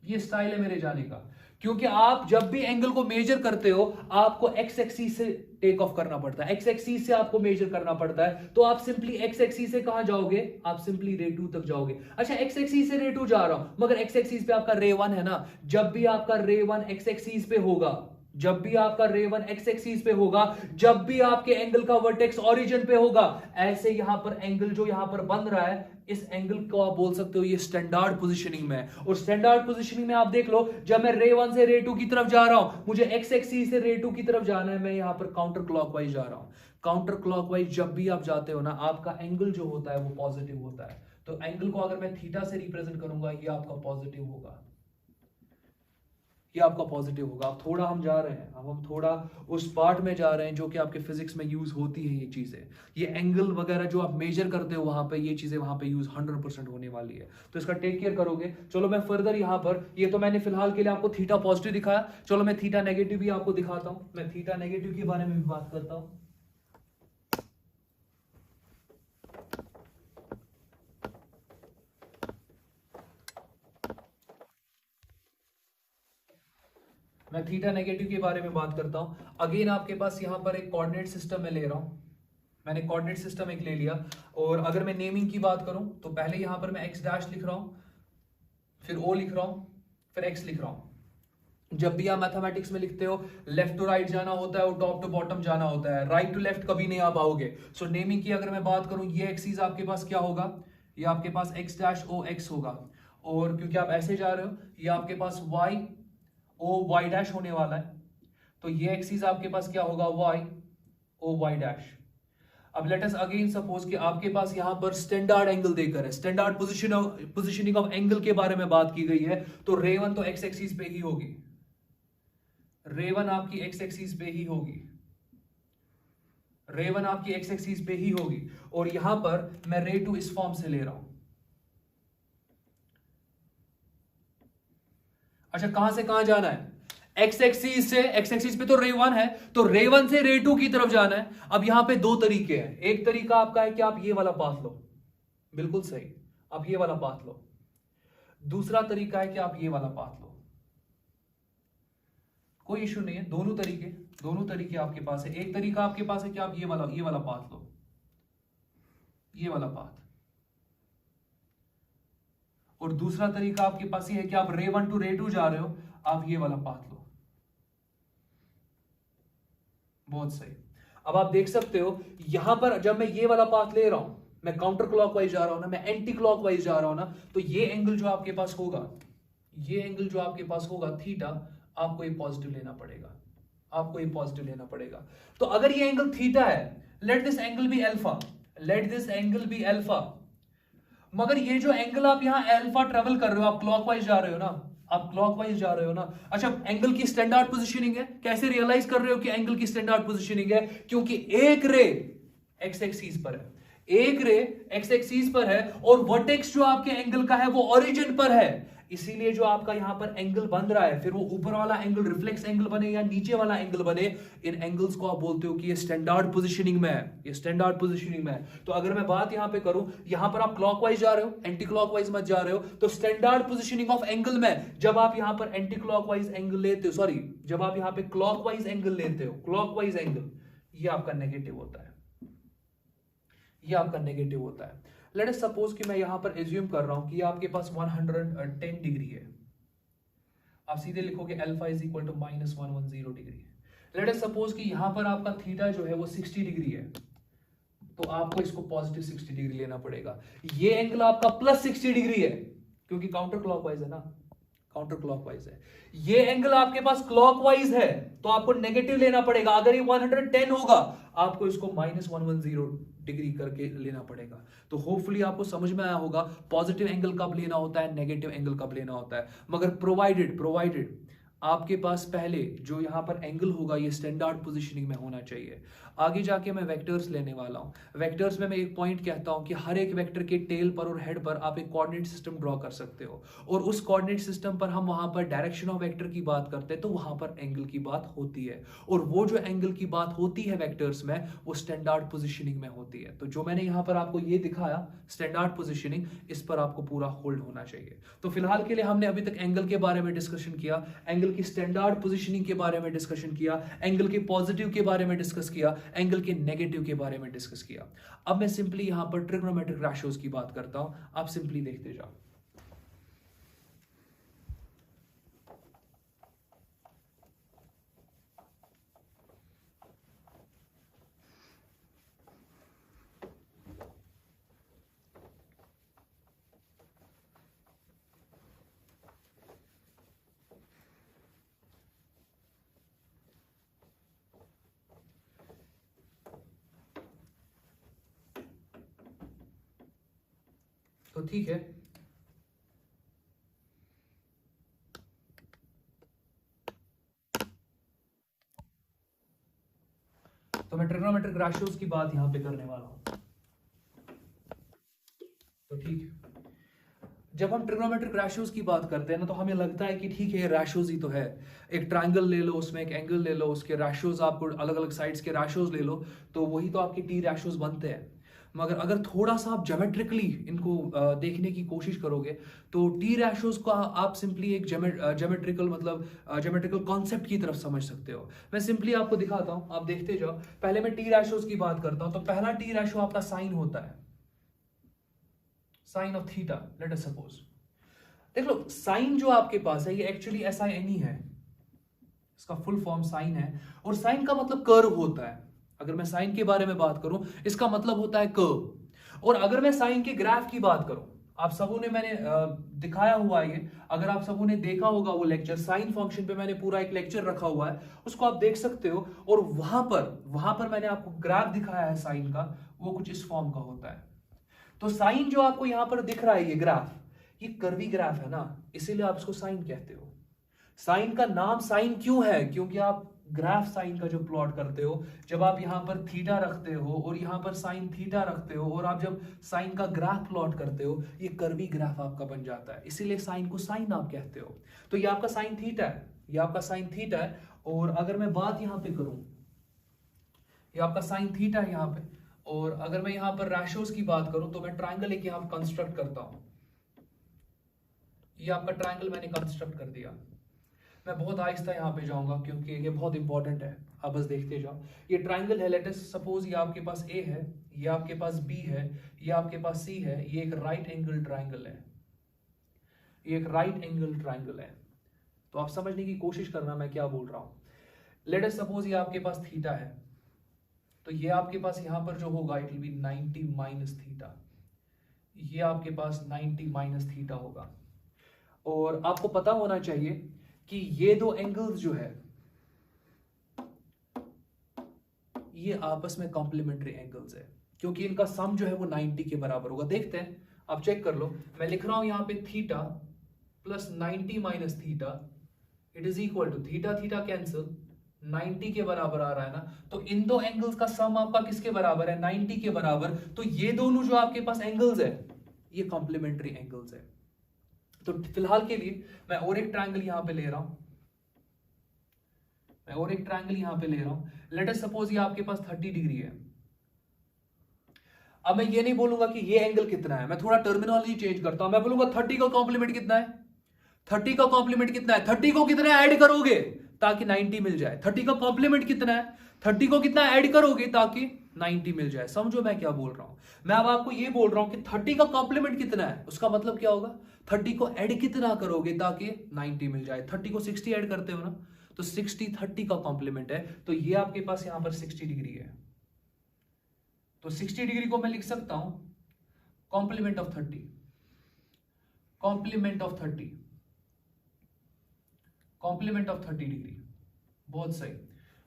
ये स्टाइल है मेरे जाने का। क्योंकि आप जब भी एंगल को मेजर करते हो, आपको एक्स एक्सिस से टेक ऑफ करना पड़ता है, एक्स एक्सिस से आपको मेजर करना पड़ता है। तो आप सिंपली एक्स एक्सिस से कहां जाओगे? आप सिंपली रे 2 तक जाओगे। अच्छा, एक्स एक्सिस से रे 2 जा रहा हूं, मगर एक्स एक्सिस पे आपका रे 1 है ना। जब भी आपका रे 1 एक्स एक्सिस पे होगा, जब भी आपका रे 1 एक्स एक्सिस पे होगा, जब भी आपके एंगल का वर्टेक्स ओरिजिन पे होगा, ऐसे यहां पर एंगल जो यहां पर बन रहा है, इस एंगल को आप बोल सकते हो ये स्टैंडर्ड पोजीशनिंग में है। और स्टैंडर्ड पोजीशनिंग में आप देख लो, जब मैं रे 1 से रे 2 की तरफ जा रहा हूं, मुझे एक्स एक्सिस से रे 2 की तरफ जाना है, मैं यहां पर काउंटर क्लॉकवाइज जा रहा हूं। काउंटर क्लॉकवाइज जब भी आप जाते हो ना, आपका एंगल जो होता है वो पॉजिटिव होता है। तो एंगल को अगर मैं थीटा से रिप्रेजेंट करूंगा, ये आपका पॉजिटिव होगा, ये आपका पॉजिटिव होगा। अब थोड़ा हम जा रहे हैं, अब हम थोड़ा उस पार्ट में जा रहे हैं जो कि आपके फिजिक्स में यूज होती है ये चीजें। ये एंगल वगैरह जो आप मेजर करते हो वहां पे, ये चीजें वहां पे यूज 100% होने वाली है, तो इसका टेक केयर करोगे। चलो मैं फर्दर यहां पर, ये तो मैंने फिलहाल के लिए आपको थीटा पॉजिटिव दिखाया, चलो मैं थीटा नेगेटिव भी आपको दिखाता हूं। मैं थीटा नेगेटिव के बारे में भी बात करता हूं। मैं थीटा नेगेटिव के बारे में बात करता हूं। अगेन आपके पास यहां पर एक कोऑर्डिनेट सिस्टम में ले रहा हूं, मैंने कोऑर्डिनेट सिस्टम एक ले लिया, और अगर मैं नेमिंग की बात करूं तो पहले यहां पर मैं x डैश लिख रहा हूं, फिर o लिख रहा हूं, फिर x लिख रहा हूं। जब भी आप मैथमेटिक्स में लिखते हो लेफ्ट टू राइट जाना होता है और टॉप टू बॉटम जाना होता है, राइट टू लेफ्ट कभी नहीं आ पाओगे। सो नेमिंग की अगर मैं बात करूं, ये एक्सिस आपके पास क्या होगा, ये आपके पास x डैश o x होगा, और क्योंकि आप ऐसे जा रहे हो ये आपके पास y o y डैश होने वाला है, तो ये एक्सिस आपके पास क्या होगा, y o y डैश। अब लेट अस अगेन सपोज कि आपके पास यहां पर स्टैंडर्ड एंगल देकर है, स्टैंडर्ड पोजीशनिंग ऑफ एंगल के बारे में बात की गई है, तो रे वन तो एक्स एक्सिस पे ही होगी, रे वन आपकी एक्स एक्सिस पे ही होगी, रे वन आपकी एक्स एक्सिस पे ही होगी, और यहां पर मैं रे टू इस फॉर्म से ले रहा हूं। अच्छा, कहां से कहां जाना है, एक्स एक्सिस से, एक्स एक्सिस पे तो रे वन है, तो रे वन से रे टू की तरफ जाना है। अब यहां पे दो तरीके हैं, एक तरीका आपका है कि आप ये वाला पाथ लो, बिल्कुल सही, आप ये वाला पाथ लो। दूसरा तरीका है कि आप ये वाला पाथ लो, कोई इश्यू नहीं है, दोनों तरीके आपके पास है। एक तरीका आपके पास है कि आप ये वाला पाथ लो, ये वाला पाथ, और दूसरा तरीका आपके पास ये है कि आप रे वन टू रे टू जा रहे हो, आप ये वाला पाथ लो। बहुत सही। अब आप देख सकते हो यहां पर जब मैं ये वाला पाथ ले रहा हूं, मैं काउंटर क्लॉकवाइज जा रहा हूं ना, मैं एंटी क्लॉकवाइज जा रहा हूं ना, तो ये एंगल जो आपके पास होगा, ये एंगल जो आपके पास होगा थीटा, आपको ये पॉजिटिव लेना पड़ेगा, आपको ये पॉजिटिव लेना पड़ेगा। तो अगर ये एंगल थीटा है, let this angle be alpha, let this angle be alpha, मगर ये जो एंगल आप यहां अल्फा ट्रेवल कर रहे हो, आप क्लॉकवाइज जा रहे हो ना, आप क्लॉकवाइज जा रहे हो ना। अच्छा, एंगल की स्टैंडर्ड पोजीशनिंग है, कैसे रियलाइज कर रहे हो कि एंगल की स्टैंडर्ड पोजीशनिंग है, क्योंकि एक रे एक्स एक्सिस पर है, एक रे एक्स एक्सिस पर है, और वर्टेक्स जो आपके एंगल का है वो ओरिजिन पर है, इसीलिए जो आपका यहां पर एंगल बन रहा है, फिर वो ऊपर वाला एंगल रिफ्लेक्स एंगल बने या नीचे वाला एंगल बने, इन एंगल्स को आप बोलते हो कि ये स्टैंडर्ड पोजीशनिंग में है, ये स्टैंडर्ड पोजीशनिंग में है। तो अगर मैं बात यहां पे करूं, यहां पर आप क्लॉकवाइज जा रहे हो, एंटी क्लॉकवाइज मत जा रहे हो, तो स्टैंडर्ड पोजीशनिंग ऑफ एंगल में जब आप यहां पर एंटी क्लॉकवाइज एंगल लेते हो, सॉरी, जब आप यहां पे क्लॉकवाइज एंगल लेते हो, क्लॉकवाइज एंगल, ये आपका नेगेटिव होता है, ये आपका नेगेटिव होता है। लेट अस सपोज कि मैं यहां पर एज्यूम कर रहा हूं कि आपके पास 110 डिग्री है, आप सीधे लिखोगे alpha is equal to -110 degree. Let us suppose कि यहां पर आपका थीटा जो है वो 60 डिग्री है, तो आपको इसको पॉजिटिव 60 डिग्री लेना पड़ेगा। ये एंगल आपका प्लस 60 डिग्री है, क्योंकि काउंटर क्लॉकवाइज है ना, काउंटर क्लॉकवाइज है। ये एंगल आपके पास क्लॉकवाइज है, तो आपको नेगेटिव लेना पड़ेगा। अगर ये 110 होगा, आपको इसको -110 डिग्री करके लेना पड़ेगा। तो होपफुली आपको समझ में आया होगा पॉजिटिव एंगल कब लेना होता है, नेगेटिव एंगल कब लेना होता है। मगर प्रोवाइडेड आपके पास पहले जो यहां पर एंगल होगा ये स्टैंडर्ड पोजीशनिंग में होना चाहिए। आगे जाके मैं वेक्टर्स लेने वाला हूं। वेक्टर्स में मैं एक पॉइंट कहता हूं कि हर एक वेक्टर के टेल पर और हेड पर आप एक कोऑर्डिनेट सिस्टम ड्रॉ कर सकते हो, और उस कोऑर्डिनेट सिस्टम पर हम वहां पर डायरेक्शन ऑफ वेक्टर की बात करते हैं, तो वहां पर एंगल की बात होती है, और वो जो एंगल की बात होती है वेक्टर्स में, वो स्टैंडर्ड पोजीशनिंग में होती है। तो जो मैंने यहां पर आपको ये दिखाया स्टैंडर्ड पोजीशनिंग, इस पर आपको पूरा होल्ड होना चाहिए। तो फिलहाल के लिए हमने अभी तक एंगल के बारे में डिस्कशन किया, एंगल की स्टैंडर्ड पोजीशनिंग के बारे में डिस्कशन किया, एंगल के पॉजिटिव के बारे में डिस्कस किया, एंगल के नेगेटिव के बारे में डिस्कस किया। अब मैं सिंपली यहां पर ट्रिग्नोमेट्रिक रेशियोज की बात करता हूं, आप सिंपली देखते जाओ। तो ठीक है, तो मैं ट्रिग्नोमेट्रिक रेशियोज की बात यहां पे करने वाला हूं। तो ठीक है, जब हम ट्रिग्नोमेट्रिक रेशियोज की बात करते हैं ना, तो हमें लगता है कि ठीक है रेशियोज ही तो है, एक ट्रायंगल ले लो, उसमें एक एंगल ले लो, उसके रेशियोज आपको अलग अलग साइड्स के रेशियोज ले लो, तो वही तो आपके टी रेशियोज बनते हैं। मगर अगर थोड़ा सा आप ज्योमेट्रिकली इनको देखने की कोशिश करोगे तो टी रैशोज को आप सिंपली एक ज्योमेट्रिकल मतलब ज्योमेट्रिकल कॉन्सेप्ट की तरफ समझ सकते हो। मैं सिंपली आपको दिखाता हूं, आप देखते जाओ। पहले मैं टी रैशोज की बात करता हूं। तो पहला टी रैशो आपका साइन होता है, sine of theta. Let us suppose, देख लो साइन जो आपके पास है ये एक्चुअली SIN ही है, इसका फुल फॉर्म साइन है। और साइन का मतलब कर्व होता है। अगर मैं साइन के बारे में बात करूं इसका मतलब होता है कर्व। और अगर मैं साइन के ग्राफ की बात करूं, आप सबों ने मैंने दिखाया हुआ है ये, अगर आप सबों ने देखा होगा वो लेक्चर, साइन फंक्शन पे मैंने पूरा एक लेक्चर रखा हुआ है, उसको आप देख सकते हो। और वहां पर मैंने आपको ग्राफ दिखाया है साइन का, वो कुछ इस फॉर्म का होता है। तो साइन जो आपको यहां पर दिख रहा है ये ग्राफ, ये कर्वी ग्राफ है ना, इसीलिए आप इसको साइन कहते हो। साइन का नाम साइन क्यों है? क्योंकि आप ग्राफ साइन का जो प्लॉट करते हो, जब आप यहां पर थीटा रखते हो और यहां पर साइन थीटा रखते हो और आप जब साइन का ग्राफ प्लॉट करते हो, ये कर्वी ग्राफ आपका बन जाता है, इसीलिए साइन को साइन आप कहते हो। तो ये आपका साइन थीटा है, ये आपका साइन थीटा है। और अगर मैं बात यहां पे करूं, ये आपका साइन थीटा है यहां पे। और अगर मैं यहां पर रैशोज की बात करूं तो मैं ट्राइंगल एक यहां कंस्ट्रक्ट करता हूं। ये आपका ट्राइंगल मैंने कंस्ट्रक्ट कर दिया। मैं बहुत आहिस्ता यहाँ पे जाऊंगा क्योंकि ये बहुत इंपॉर्टेंट है, आप बस देखते जाओ। ये ट्राइंगल है, लेट अस सपोज ये आपके पास A है, ये आपके पास B है, ये आपके पास C है। ये एक राइट एंगल ट्राइंगल है, ये एक राइट एंगल ट्राइंगल है। तो आप समझने की कोशिश करना मैं क्या बोल रहा हूं। लेट अस सपोज ये आपके पास थीटा है, तो ये आपके पास यहां पर जो होगा it will B 90 minus theta. ये आपके पास 90 माइनस थीटा होगा। और आपको पता होना चाहिए कि ये दो एंगल्स जो है ये आपस में कॉम्प्लीमेंट्री एंगल्स है, क्योंकि इनका सम जो है वो 90 के बराबर होगा। देखते हैं, आप चेक कर लो। मैं लिख रहा हूं यहां पे theta plus 90 minus theta it is equal to theta theta cancel 90 के बराबर आ रहा है ना। तो इन दो एंगल्स का सम आपका किसके बराबर है? 90 के बराबर। तो ये दोनों जो आपके पास एंगल्स है ये कॉम्प्लीमेंट्री एंगल्स है। तो फिलहाल के लिए मैं और एक ट्रायंगल यहां पे ले रहा हूं, मैं और एक ट्रायंगल यहां पे ले रहा हूं। लेट अस सपोज ये आपके पास 30 डिग्री है। अब मैं ये नहीं बोलूंगा कि ये एंगल कितना है, मैं थोड़ा टर्मिनोलॉजी चेंज करता हूं। मैं बोलूंगा 30 का कॉम्प्लीमेंट कितना है, 30 का कॉम्प्लीमेंट कितना है, 30 को कितना ऐड करोगे ताकि 90 मिल जाए। 30 का कॉम्प्लीमेंट कितना है, 30 को कितना ऐड करोगे ताकि 90 मिल जाए। समझो मैं क्या बोल रहा हूं। मैं अब आपको ये बोल रहा हूं कि 30 का कॉम्प्लीमेंट कितना है, उसका मतलब क्या होगा, 30 को ऐड कितना करोगे ताकि 90 मिल जाए। 30 को 60 ऐड करते हो ना, तो 60 30 का कॉम्प्लीमेंट है। तो ये आपके पास यहां पर 60 डिग्री है। तो 60 डिग्री को मैं लिख सकता हूं complement of 30, complement of 30, complement of 30 degree. बहुत सही।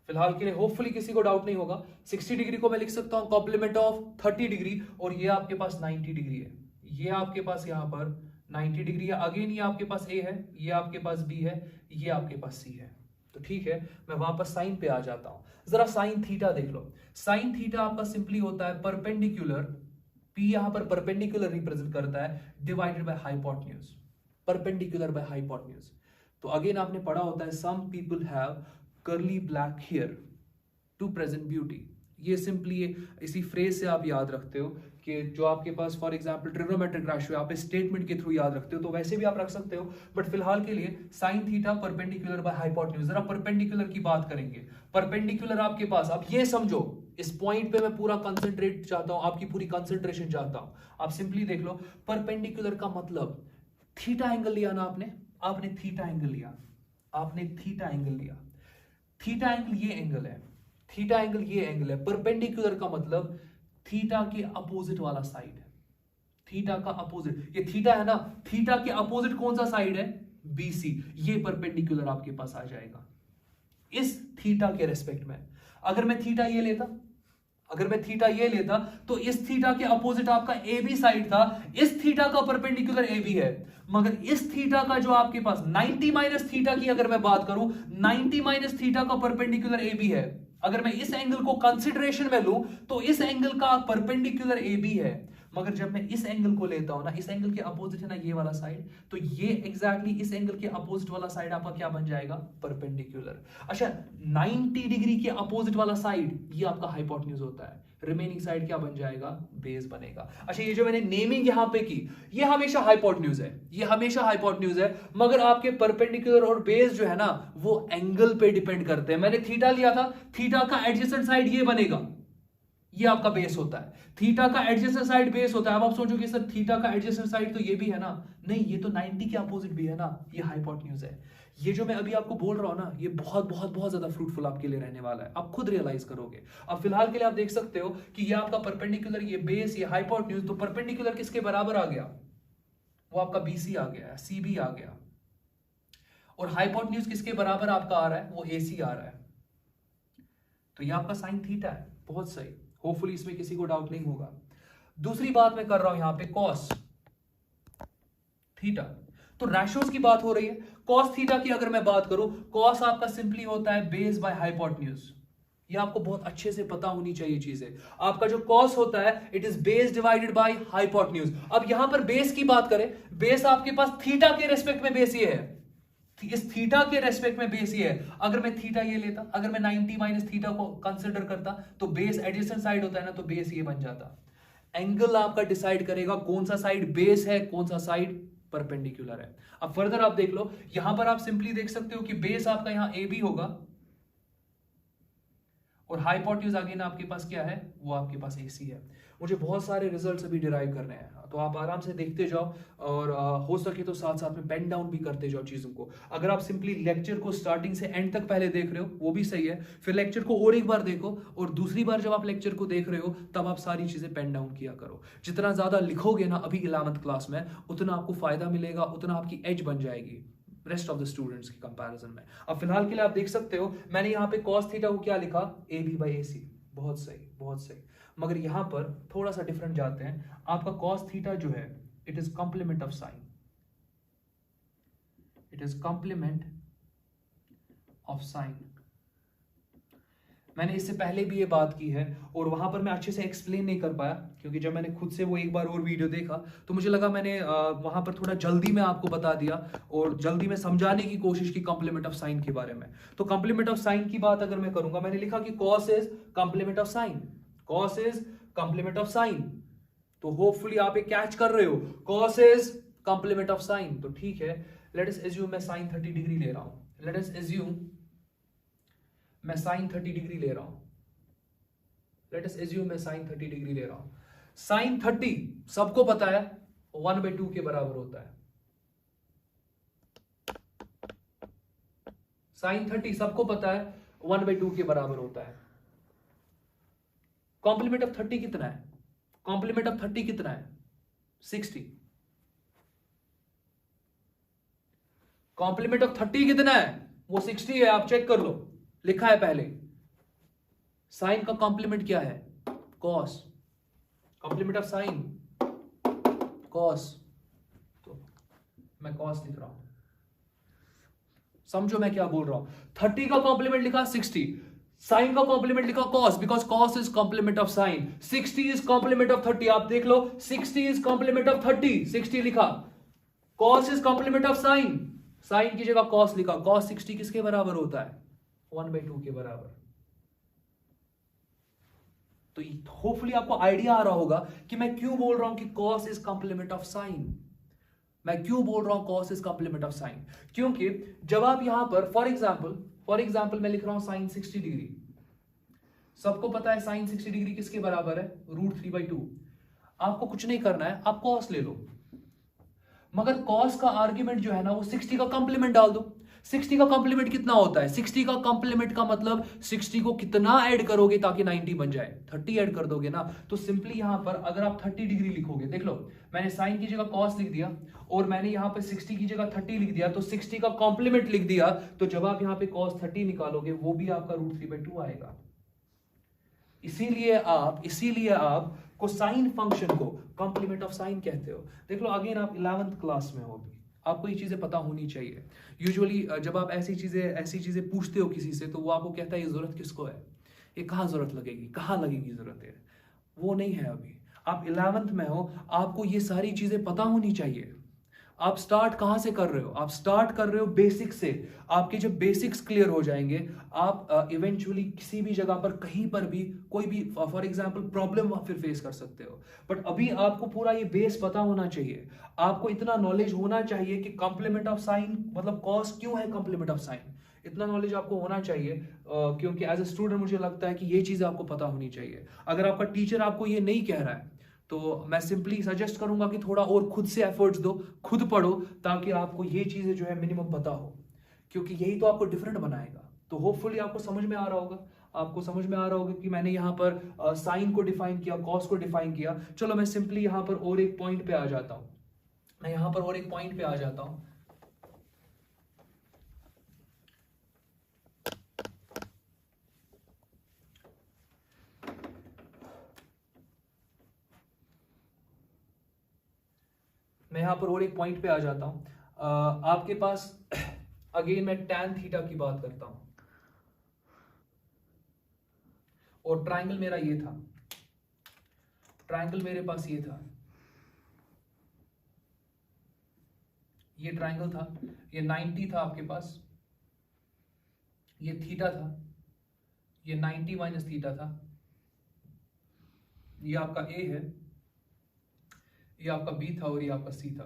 फिलहाल के लिए होपफुली किसी को डाउट नहीं होगा। 60 डिग्री को मैं लिख सकता हूं कॉम्प्लीमेंट ऑफ 30 डिग्री। और ये आपके पास 90 डिग्री है, ये आपके पास यहां पर 90 डिग्री है। अगेन ये आपके पास A है, ये आपके पास B है, ये आपके पास C है। तो ठीक है, मैं वापस साइन पे आ जाता हूं। जरा साइन थीटा देख लो। साइन थीटा आपका सिंपली होता है परपेंडिकुलर, P यहां पर परपेंडिकुलर रिप्रेजेंट करता है, divided by hypotenuse, perpendicular by hypotenuse. तो अगेन आपने पढ़ा होता है some people have curly black hair to present beauty. ये सिंपली इसी फ्रेज से आप याद रखते हो कि जो आपके पास फॉर एग्जांपल ट्रिग्नोमेट्रिक रेशियो आप स्टेटमेंट के थ्रू याद रखते हो, तो वैसे भी आप रख सकते हो। बट फिलहाल के लिए sine theta perpendicular by hypotenuse. जरा परपेंडिकुलर की बात करेंगे। परपेंडिकुलर आपके पास, आप ये समझो, इस पॉइंट पे मैं पूरा कंसंट्रेट चाहता हूं, आपकी पूरी कंसंट्रेशन चाहता हूं। आप सिंपली देख लो, परपेंडिकुलर का मतलब थीटा एंगल लिया ना आपने, आपने थीटा एंगल लिया, आपने थीटा एंगल लिया। थीटा एंगल ये एंगल है, थीटा एंगल ये एंगल है। परपेंडिकुलर का मतलब थीटा के अपोजिट वाला साइड है, थीटा का अपोजिट। ये थीटा है ना, थीटा के अपोजिट कौन सा साइड है, BC। ये परपेंडिकुलर आपके पास आ जाएगा इस थीटा के रेस्पेक्ट में। अगर मैं थीटा ये लेता, अगर मैं थीटा ये लेता तो इस थीटा के अपोजिट आपका AB साइड था, इस थीटा का परपेंडिकुलर AB है। मगर इस थीटा का जो आपके पास 90 माइनस थीटा की अगर मैं बात करूं, 90 माइनस थीटा का परपेंडिकुलर AB है। अगर मैं इस एंगल को कंसिडरेशन में लूं तो इस एंगल का परपेंडिकुलर AB है। मगर जब मैं इस एंगल को लेता हूं ना, इस एंगल के अपोजिट है ना ये वाला साइड, तो ये एग्जैक्टली इस एंगल के अपोजिट वाला साइड आपका क्या बन जाएगा, परपेंडिकुलर। अच्छा, 90 डिग्री के अपोजिट वाला साइड ये आपका हाइपोटेन्यूज होता है। रिमेनिंग साइड क्या बन जाएगा, बेस बनेगा। अच्छा, ये जो मैंने नेमिंग यहां पे की, ये हमेशा हाइपोटेन्यूज है, ये हमेशा हाइपोटेन्यूज है, मगर आपके परपेंडिकुलर और बेस जो है ना वो एंगल पे डिपेंड करते हैं। मैंने थीटा लिया था, थीटा का एडजेसेंट साइड ये बनेगा, ये आपका बेस होता है। थीटा का एडजेसेंट साइड बेस होता है। अब आप सोचोगे सर थीटा का एडजेसेंट साइड तो ये भी है ना, नहीं, ये तो 90 के अपोजिट भी है ना, ये हाइपोटेन्यूज है। ये जो मैं अभी आपको बोल रहा हूं ना, ये बहुत बहुत बहुत ज्यादा फ्रूटफुल आपके लिए रहने वाला है, आप खुद रियलाइज करोगे। अब फिलहाल के लिए आप देख सकते हो कि ये आपका परपेंडिकुलर, ये बेस, ये हाइपोटेन्यूज, तो परपेंडिकुलर किसके बराबर आ गया, वो आपका बीसी आ गया, सीबी आ गया, और हाइपोटेन्यूज किसके बराबर आपका आ रहा है, वो एसी आ रहा है। तो ये आपका साइन थीटा है, बहुत सही। होपफुली इसमें किसी को डाउट नहीं होगा। दूसरी बात मैं कर रहा हूं यहां पे कॉस थीटा, तो रेशियोज की बात हो रही है। कॉस थीटा की अगर मैं बात करूं, कॉस आपका सिंपली होता है बेस बाय हाइपोटेन्यूज। ये आपको बहुत अच्छे से पता होनी चाहिए चीजें। आपका जो कॉस होता है it is base divided by hypotenuse. अब यहां पर बेस की बात करें, बेस आपके पास थीटा के रेस्पेक्ट में बेस ये है, इस थीटा के रेस्पेक्ट में बेस ये है। अगर मैं थीटा ये लेता, अगर मैं 90 माइनस थीटा को कंसिडर करता, तो बेस एडजेसेंट साइड होता है ना, तो बेस ये बन जाता। एंगल आपका डिसाइड करेगा कौन सा साइड बेस है, कौन सा साइड परपेंडिकुलर है। अब फर्दर आप देख लो, यहां पर आप सिंपली देख सकते हो कि बेस आपका यहां ए बी होगा, और हाइपोटेन्यूज अगेन आपके पास क्या है, वो आपके पास एसी है। मुझे बहुत सारे रिजल्ट्स अभी डिराइव करने हैं, तो आप आराम से देखते जाओ, और हो सके तो साथ साथ में पेन डाउन भी करते जाओ चीजों को। अगर आप सिंपली लेक्चर को स्टार्टिंग से एंड तक पहले देख रहे हो वो भी सही है, फिर लेक्चर को और एक बार देखो, और दूसरी बार जब आप लेक्चर को देख रहे हो तब आप सारी चीजें पेन डाउन किया करो। जितना ज्यादा लिखोगे ना अभी 11th क्लास में, उतना आपको फायदा मिलेगा, उतना आपकी एज बन जाएगी रेस्ट ऑफ द स्टूडेंट्स की कंपैरिजन में। अब फिलहाल के लिए आप देख सकते हो मैंने यहाँ पे cos थीटा को क्या लिखा, ए बी बाई ए सी। बहुत सही, बहुत सही। मगर यहां पर थोड़ा सा डिफरेंट जाते हैं। आपका cos थीटा जो है it is complement of sine, it is complement of sine. मैंने इससे पहले भी ये बात की है, और वहां पर मैं अच्छे से एक्सप्लेन नहीं कर पाया, क्योंकि जब मैंने खुद से वो एक बार और वीडियो देखा तो मुझे लगा मैंने वहां पर थोड़ा जल्दी में आपको बता दिया, और जल्दी में समझाने की कोशिश की कॉम्प्लीमेंट ऑफ साइन के बारे में। तो कॉम्प्लीमेंट ऑफ साइन की बात अगर मैं करूंगा, मैंने लिखा कि cos is complement of sine, cos is complement of sine. तो होपफुली आप ये कैच कर रहे हो, cos is complement of sine. तो ठीक है, लेट अस एज्यूम मैं साइन 30 डिग्री ले रहा हूं, लेट अस एज्यूम मैं साइन 30 डिग्री ले रहा हूं, लेट अस एज्यूम मैं साइन 30 डिग्री ले रहा हूं। साइन 30 सबको पता है 1/2 के बराबर होता है। साइन 30 सबको पता है 1/2 के बराबर होता है। कॉम्प्लीमेंट ऑफ 30 कितना है, कॉम्प्लीमेंट ऑफ 30 कितना है, 60। कॉम्प्लीमेंट ऑफ 30 कितना है, वो 60 है, आप चेक कर लो, लिखा है पहले। साइन का कॉम्प्लीमेंट क्या है, cos, complement of sine cos, तो मैं कॉस लिख रहा हूं। समझो मैं क्या बोल रहा हूं, 30 का कॉम्प्लीमेंट लिखा 60, साइन का कॉम्प्लीमेंट लिखा cos, because cos is complement of sine, 60 is complement of 30। आप देख लो 60 इज कॉम्प्लीमेंट ऑफ 30, 60 लिखा, cos is complement of sine, sine की जगह कॉस लिखा। कॉस 60 किसके बराबर होता है, 1/2 के बराबर। तो होपफुली आपको आइडिया आ रहा होगा कि मैं क्यों बोल रहा हूं कि cos is complement of sine. मैं क्यों बोल रहा हूं cos is complement of sine, क्योंकि जब आप यहां पर फॉर एग्जांपल मैं लिख रहा हूं साइन 60 डिग्री, सबको पता है साइन 60 डिग्री किसके बराबर है, √3/2। आपको कुछ नहीं करना है, आप कॉस ले लो, मगर कॉस का आर्ग्यूमेंट जो है ना वो 60 का कॉम्प्लीमेंट डाल दो। 60 का कॉम्प्लीमेंट कितना होता है, 60 का कॉम्प्लीमेंट का मतलब 60 को कितना ऐड करोगे ताकि 90 बन जाए, 30 ऐड कर दोगे ना। तो सिंपली यहां पर अगर आप 30 डिग्री लिखोगे, देख लो मैंने साइन की जगह कॉस लिख दिया, और मैंने यहां पे 60 की जगह 30 लिख दिया, तो 60 का कॉम्प्लीमेंट लिख दिया, तो जब आप यहां पे cos 30 निकालोगे वो भी आपका √3/2 आएगा। इसीलिए आप कोसाइन फंक्शन को कॉम्प्लीमेंट ऑफ साइन कहते हो। देख लो अगेन आप 11th क्लास में हो, आपको ये चीजें पता होनी चाहिए। यूजुअली जब आप ऐसी चीजें पूछते हो किसी से, तो वो आपको कहता है ये जरूरत किसको है, ये कहाँ जरूरत लगेगी, कहाँ लगेगी जरूरत है, वो नहीं है। अभी आप 11th में हो, आपको ये सारी चीजें पता होनी चाहिए। आप स्टार्ट कहां से कर रहे हो? आप स्टार्ट कर रहे हो बेसिक से। आपके जब बेसिक्स क्लियर हो जाएंगे, आप इवेंचुअली किसी भी जगह पर, कहीं पर भी, कोई भी फॉर एग्जांपल प्रॉब्लम आप फिर फेस कर सकते हो। बट अभी आपको पूरा ये बेस पता होना चाहिए। आपको इतना नॉलेज होना चाहिए कि कॉम्प्लीमेंट ऑफ साइन मतलब कॉस क्यों है कॉम्प्लीमेंट ऑफ साइन, इतना नॉलेज आपको होना चाहिए। क्योंकि एज ए स्टूडेंट मुझे लगता है कि ये चीज़ आपको पता होनी चाहिए। अगर आपका टीचर आपको ये नहीं कह रहा है तो मैं सिंपली सजेस्ट करूंगा कि थोड़ा और खुद से एफर्ट्स दो, खुद पढ़ो, ताकि आपको ये चीज़ें जो है मिनिमम पता हो, क्योंकि यही तो आपको डिफरेंट बनाएगा। तो होपफुली आपको समझ में आ रहा होगा, आपको समझ में आ रहा होगा कि मैंने यहाँ पर साइन को डिफाइन किया, कॉस को डिफाइन किया। चलो मैं सिंपली यहाँ पर और एक पॉइंट पे आ जाता हूँ, मैं यहाँ पर और एक पॉइंट पे आ जाता हूँ। मैं यहाँ पर और एक पॉइंट पे आ जाता हूँ। आपके पास अगेन मैं टैन थीटा की बात करता हूँ, और ट्राइंगल मेरा ये था, ट्राइंगल मेरे पास ये था, ये ट्राइंगल था, ये 90 था आपके पास, ये थीटा था, ये 90 माइनस थीटा था, ये आपका ए है, ये आपका बी था, और ये आपका सी था।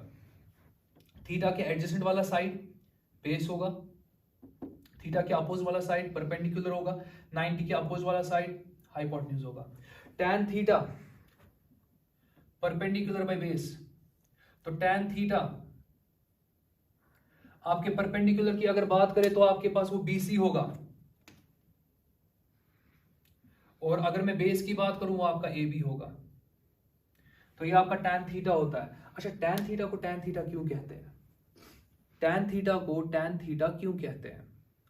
थीटा के एडजेसेंट वाला साइड बेस होगा, थीटा के अपोज वाला साइड परपेंडिकुलर होगा, 90 के अपोज वाला साइड हाइपोटेन्यूज होगा। Tan theta perpendicular by base, तो टैन थीटा आपके परपेंडिकुलर की अगर बात करें तो आपके पास वो BC होगा, और अगर मैं बेस की बात करूं वो आपका AB होगा। तो ये आपका टैन थीटा होता है। अच्छा, टैन थीटा को टैन थीटा क्यों कहते हैं? टैन थीटा को टैन थीटा क्यों कहते हैं,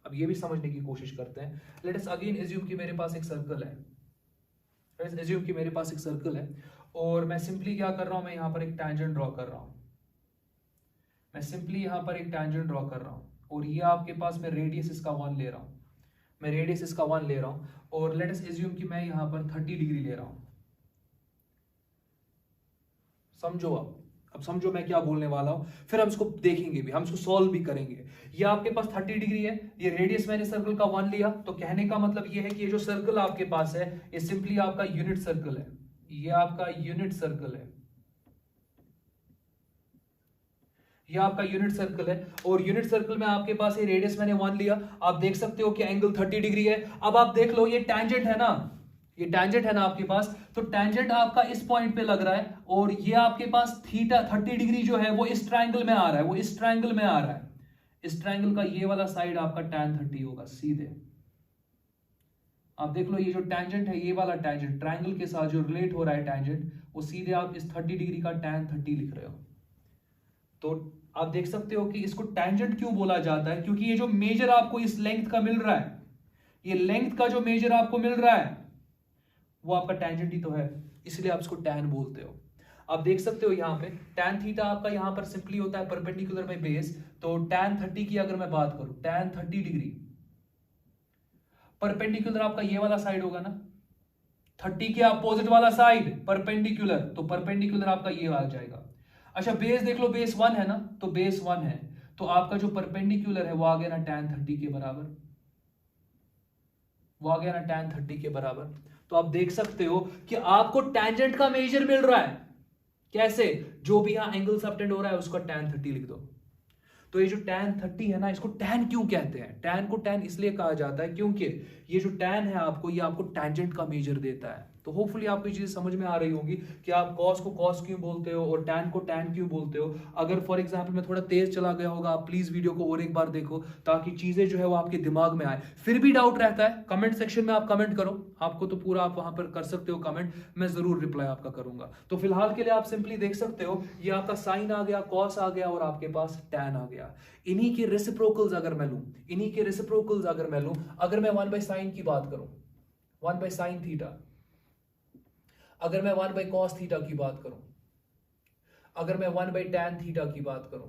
अब ये भी समझने की कोशिश करते हैं। लेट अस अगेन एज्यूम कि मेरे पास एक सर्कल है, लेट्स एज्यूम कि मेरे पास एक सर्कल है, और मैं सिंपली क्या कर रहा हूं, मैं यहां पर एक टैंजेंट ड्रॉ कर रहा हूं, मैं सिंपली यहां पर एक टैंजेंट ड्रॉ कर रहा हूं, और ये आपके पास मैं रेडियस इसका 1 ले रहा हूं, मैं रेडियस इसका 1 ले रहा हूं, और लेट अस एज्यूम कि मैं यहां पर 30 डिग्री ले रहा हूं। समझो अब समझो मैं क्या बोलने वाला हूं, फिर हम इसको देखेंगे भी, हम इसको सॉल्व भी करेंगे। ये आपके पास 30 डिग्री है, ये रेडियस मैंने सर्कल का 1 लिया, तो कहने का मतलब ये है कि ये जो सर्कल आपके पास है ये सिंपली आपका यूनिट सर्कल है, ये आपका यूनिट सर्कल है, ये आपका यूनिट सर्कल है, और यूनिट सर्कल में आपके पास ये रेडियस मैंने 1 लिया। आप देख सकते हो कि एंगल 30 डिग्री है। अब आप देख लो ये टैंजेंट है ना, ये टैंजेंट है ना आपके पास, तो टैंजेंट आपका इस पॉइंट पे लग रहा है, और ये आपके पास थीटा 30 डिग्री जो है वो इस ट्रायंगल में आ रहा है, वो इस ट्रायंगल में आ रहा है। इस ट्रायंगल का ये वाला साइड आपका tan 30 होगा सीधे। आप देख लो ये जो टैंजेंट है, ये वाला टैंजेंट ट्रायंगल के साथ जो रिलेट हो रहा है टैंजेंट, वो सीधे आप इस 30 डिग्री का tan 30 लिख रहे हो। तो आप देख सकते हो कि इसको टैंजेंट क्यों बोला जाता है, क्योंकि ये जो मेजर आपको इस लेंथ का मिल रहा है, ये लेंथ का जो मेजर आपको मिल रहा है वो आपका टैंजेंट ही तो है, इसलिए आप इसको टैन बोलते हो। आप देख सकते हो यहाँ पे tan थीटा आपका यहाँ पर सिंपली होता है परपेंडिकुलर बाय बेस, तो tan 30 की अगर मैं बात करूं, tan 30 डिग्री परपेंडिकुलर आपका ये वाला साइड होगा ना, 30 के अपोजिट वाला साइड परपेंडिकुलर, तो परपेंडिकुलर आपका ये आ जाएगा। अच्छा बेस देख लो, बेस 1 है ना, तो बेस 1 है, तो आपका जो परपेंडिकुलर है वो आ गया ना tan 30 के बराबर, वो आ गया ना tan 30 के बराबर। तो आप देख सकते हो कि आपको टैंजेंट का मेजर मिल रहा है, कैसे, जो भी यहां एंगल सबटेंड हो रहा है उसका tan 30 लिख दो। तो ये जो tan 30 है ना, इसको tan क्यों कहते हैं? tan को tan इसलिए कहा जाता है क्योंकि ये जो tan है आपको, ये आपको टैंजेंट का मेजर देता है। तो होपफुली आपको ये चीजें समझ में आ रही होंगी कि आप cos को cos क्यों बोलते हो और tan को tan क्यों बोलते हो। अगर फॉर एग्जांपल मैं थोड़ा तेज चला गया होगा, आप प्लीज वीडियो को और एक बार देखो ताकि चीजें जो है वो आपके दिमाग में आए। फिर भी डाउट रहता है कमेंट सेक्शन में आप कमेंट करो, आपको तो पूरा आप वहां पर कर सकते हो कमेंट, मैं जरूर रिप्लाई आपका करूंगा। तो फिलहाल के लिए आप सिंपली देख सकते हो ये आपका साइन आ गया, cos आ गया, और आपके पास tan आ गया। इन्हीं के रेसिप्रोकल्स अगर मैं लूं, इन्हीं के रेसिप्रोकल्स अगर मैं लूं, अगर मैं 1/sin की बात करूं, 1/sin थीटा, अगर मैं 1/cos थीटा की बात करूं, अगर मैं 1/tan थीटा की बात करूं,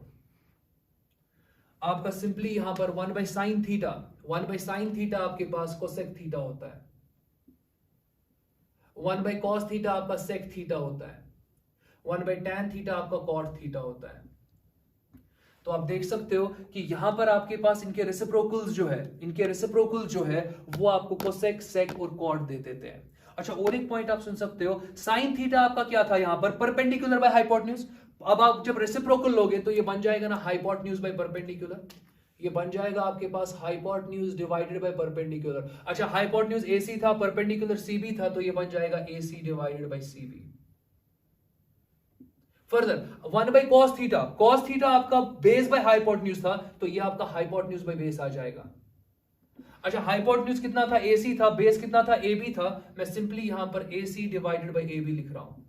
आपका सिंपली यहां पर 1/sin थीटा, 1/sin थीटा आपके पास cosec थीटा होता है, 1/cos थीटा आपका sec थीटा होता है, 1/tan थीटा आपका cot थीटा होता है। तो आप देख सकते हो कि यहां पर आपके पास इनके रेसिप्रोकल्स जो है वो आपको कोसेक, सेक और कॉट दे देते हैं। अच्छा, और एक पॉइंट आप सुन सकते हो, साइन थीटा आपका क्या था यहां पर, परपेंडिकुलर बाय हाइपोटेन्यूज। अब आप जब रेसिप्रोकल लोगे तो ये बन जाएगा ना हाइपोटेन्यूज बाय परपेंडिकुलर, ये बन जाएगा आपके पास हाइपोटेन्यूज डिवाइडेड बाय परपेंडिकुलर। अच्छा, हाइपोटेन्यूज AC था, परपेंडिकुलर CB था, तो ये बन जाएगा AC divided by CB। Further 1 by cos theta आपका बेस बाय हाइपोटेन्यूज था, तो ये आपका हाइपोटेन्यूज बाय बेस आ जाएगा। अच्छा, हाइपोटेन्यूज कितना था, AC था, बेस कितना था, AB था, मैं सिंपली यहां पर AC डिवाइडेड बाय AB लिख रहा हूं।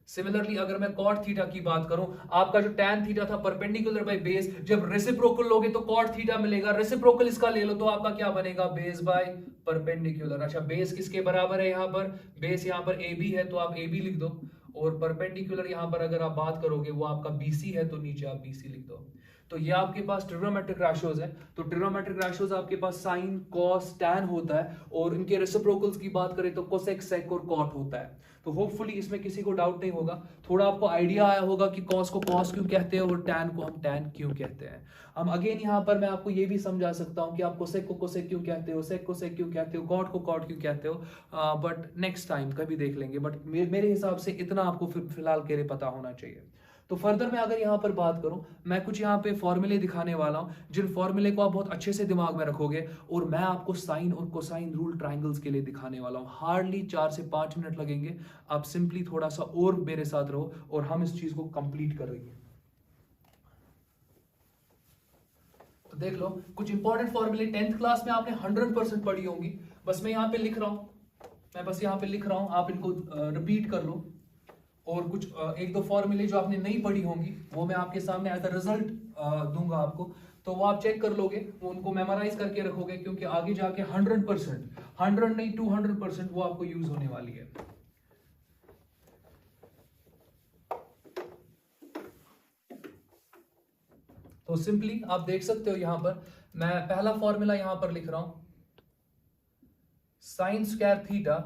सिमिलरली अगर मैं कॉट थीटा की बात करूं, आपका जो टैन थीटा था परपेंडिकुलर बाय बेस, जब रेसिप्रोकल लोगे तो कॉट थीटा मिलेगा, रेसिप्रोकल इसका ले लो तो आपका क्या बनेगा, बेस बाय परपेंडिकुलर। अच्छा, बेस किसके बराबर है यहां पर, बेस यहां पर AB है तो आप AB लिख दो, और परपेंडिकुलर यहां पर अगर आप बात करोगे वो आपका BC है तो नीचे आप BC लिख दो। तो ये आपके पास ट्रिग्नोमेट्रिक रेशियोज है। तो ट्रिग्नोमेट्रिक रेशियोज आपके पास साइन, कॉस, टैन होता है, और इनके रेसिप्रोकल्स की बात करें तो कोसेक, सेक और कॉट होता है। तो होपफुली इसमें किसी को डाउट नहीं होगा, थोड़ा आपको आइडिया आया होगा कि कॉस को कॉस क्यों कहते हैं और टैन को हम टैन क्यों कहते हैं। हम अगेन यहाँ पर मैं आपको ये भी समझा सकता हूँ कि आप कोसेक को कोसेक क्यों कहते हो, सेक को सेक क्यों कहते हो, कॉट को कॉट क्यों कहते हो, बट नेक्स्ट टाइम कभी देख लेंगे। बट मेरे हिसाब से इतना आपको फिलहाल के लिए पता होना चाहिए। तो फर्दर मैं अगर यहाँ पर बात करूं, मैं कुछ यहाँ पे फॉर्मूले दिखाने वाला हूं, जिन फॉर्मूले को आप बहुत अच्छे से दिमाग में रखोगे, और मैं आपको साइन और कोसाइन रूल ट्रायंगल्स के लिए दिखाने वाला हूं। हार्डली 4 से 5 मिनट लगेंगे, आप सिंपली थोड़ा सा और मेरे साथ रहो और हम इस चीज को कंप्लीट करेंगे। तो देख लो कुछ इंपॉर्टेंट फॉर्मूले 10th क्लास में आपने 100% पढ़ी होंगी, बस मैं यहाँ पे लिख रहा हूं, आप इनको रिपीट कर लो। और कुछ एक दो फॉर्मूले जो आपने नहीं पढ़ी होंगी वो मैं आपके सामने एज अ रिजल्ट दूंगा आपको, तो वो आप चेक कर लोगे, वो उनको मेमोराइज करके रखोगे, क्योंकि आगे जाके 100%, 100 नहीं 200% वो आपको यूज होने वाली है। तो सिंपली आप देख सकते हो यहां पर मैं पहला फॉर्मूला यहां पर लिख रहा हूं, sine square theta